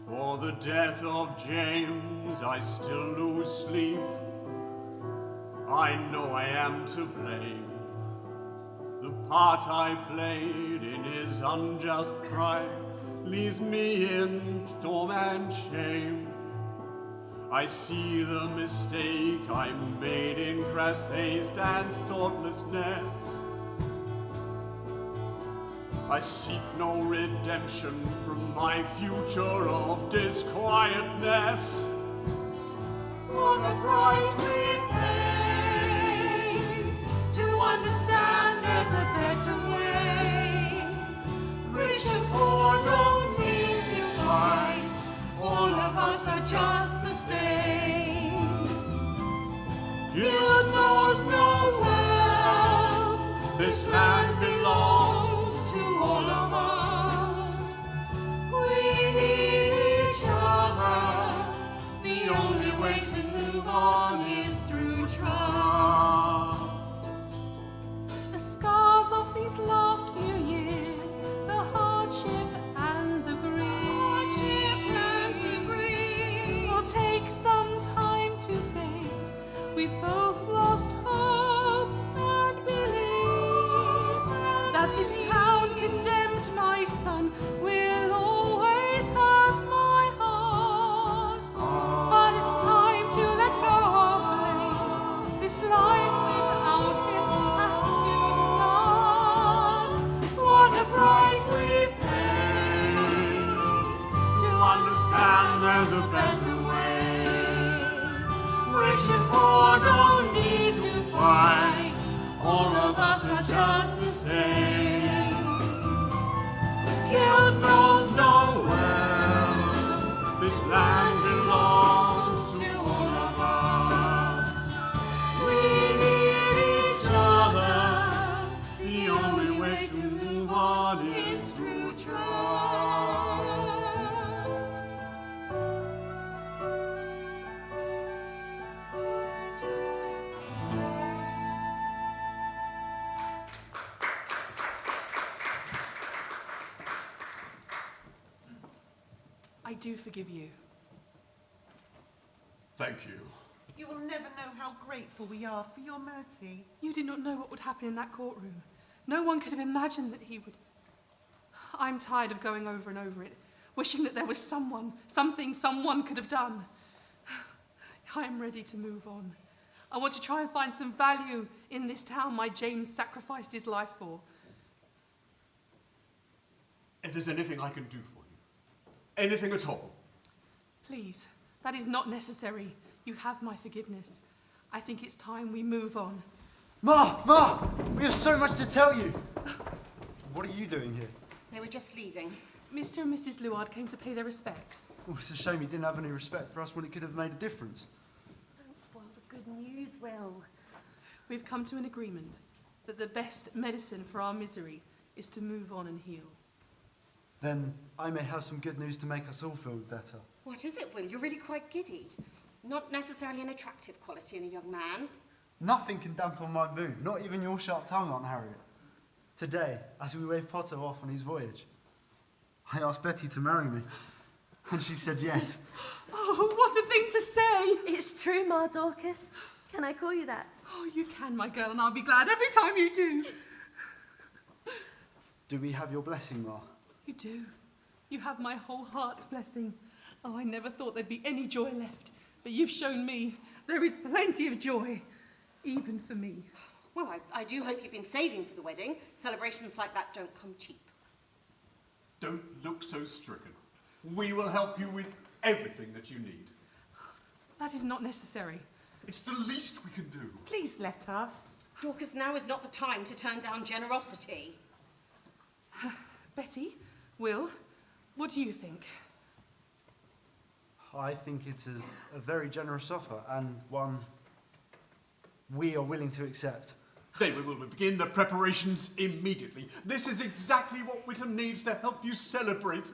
For the death of James I still lose sleep. I know I am to blame. The part I played in his unjust crime leaves me in storm and shame. I see the mistake I made in crass haste and thoughtlessness. I seek no redemption from my future of disquietness. What a price we've paid to understand there's a better way. Rich and poor don't need to fight. All of us are just the same. Guilt knows no wealth. This land belongs to all of us. We need each other. The only way to move on is through trust. The scars of these last few years, the hardship and the grief, will take some time to fade. We've both lost hope and believe that this town condemned my son will always hurt my heart. But it's time to let go of blame. This life without him has to start. What a price we've paid to understand there's a better way. Rich and poor don't need to fight. All of us are just the same. Guilt knows no wealth. This land belongs to all of us. We need each other. The only way to move on is through trust. I do forgive you. Thank you. You will never know how grateful we are for your mercy. You did not know what would happen in that courtroom. No one could have imagined that he would I'm tired of going over and over it, wishing that there was something someone could have done. I am ready to move on. I want to try and find some value in this town my James sacrificed his life for. If there's anything I can do for you, anything at all. Please, that is not necessary. You have my forgiveness. I think it's time we move on. Ma! We have so much to tell you! What are you doing here? They were just leaving. Mr. and Mrs. Luard came to pay their respects. Oh, it's a shame he didn't have any respect for us when it could have made a difference. Don't spoil the good news, Will. We've come to an agreement that the best medicine for our misery is to move on and heal. Then I may have some good news to make us all feel better. What is it, Will? You're really quite giddy. Not necessarily an attractive quality in a young man. Nothing can dampen my mood, not even your sharp tongue, Aunt Harriet. Today, as we waved Potter off on his voyage, I asked Betty to marry me, and she said yes. Oh, what a thing to say! It's true, Ma Dorcas. Can I call you that? Oh, you can, my girl, and I'll be glad every time you do. Do we have your blessing, Ma? You do. You have my whole heart's blessing. Oh, I never thought there'd be any joy left, but you've shown me there is plenty of joy, even for me. Well, I do hope you've been saving for the wedding. Celebrations like that don't come cheap. Don't look so stricken. We will help you with everything that you need. That is not necessary. It's the least we can do. Please let us. Dorcas, now is not the time to turn down generosity. Betty, Will, what do you think? I think it is a very generous offer, and one we are willing to accept. Then we will begin the preparations immediately. This is exactly what Witham needs to help you celebrate.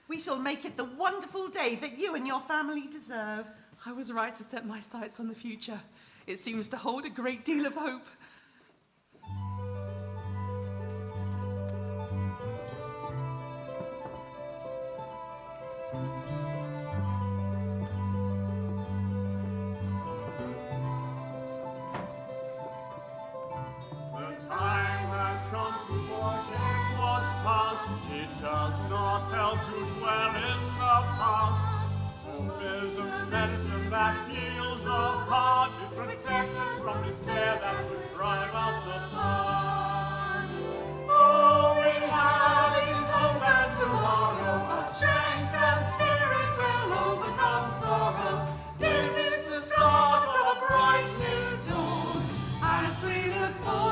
We shall make it the wonderful day that you and your family deserve. I was right to set my sights on the future. It seems to hold a great deal of hope. It does not help to dwell in the past. Hope is a medicine that heals the heart. It protects us from despair that would drive us apart. All we have is hope and tomorrow. Our strength and spirit will overcome sorrow. This is the start of a bright new dawn. As we look forward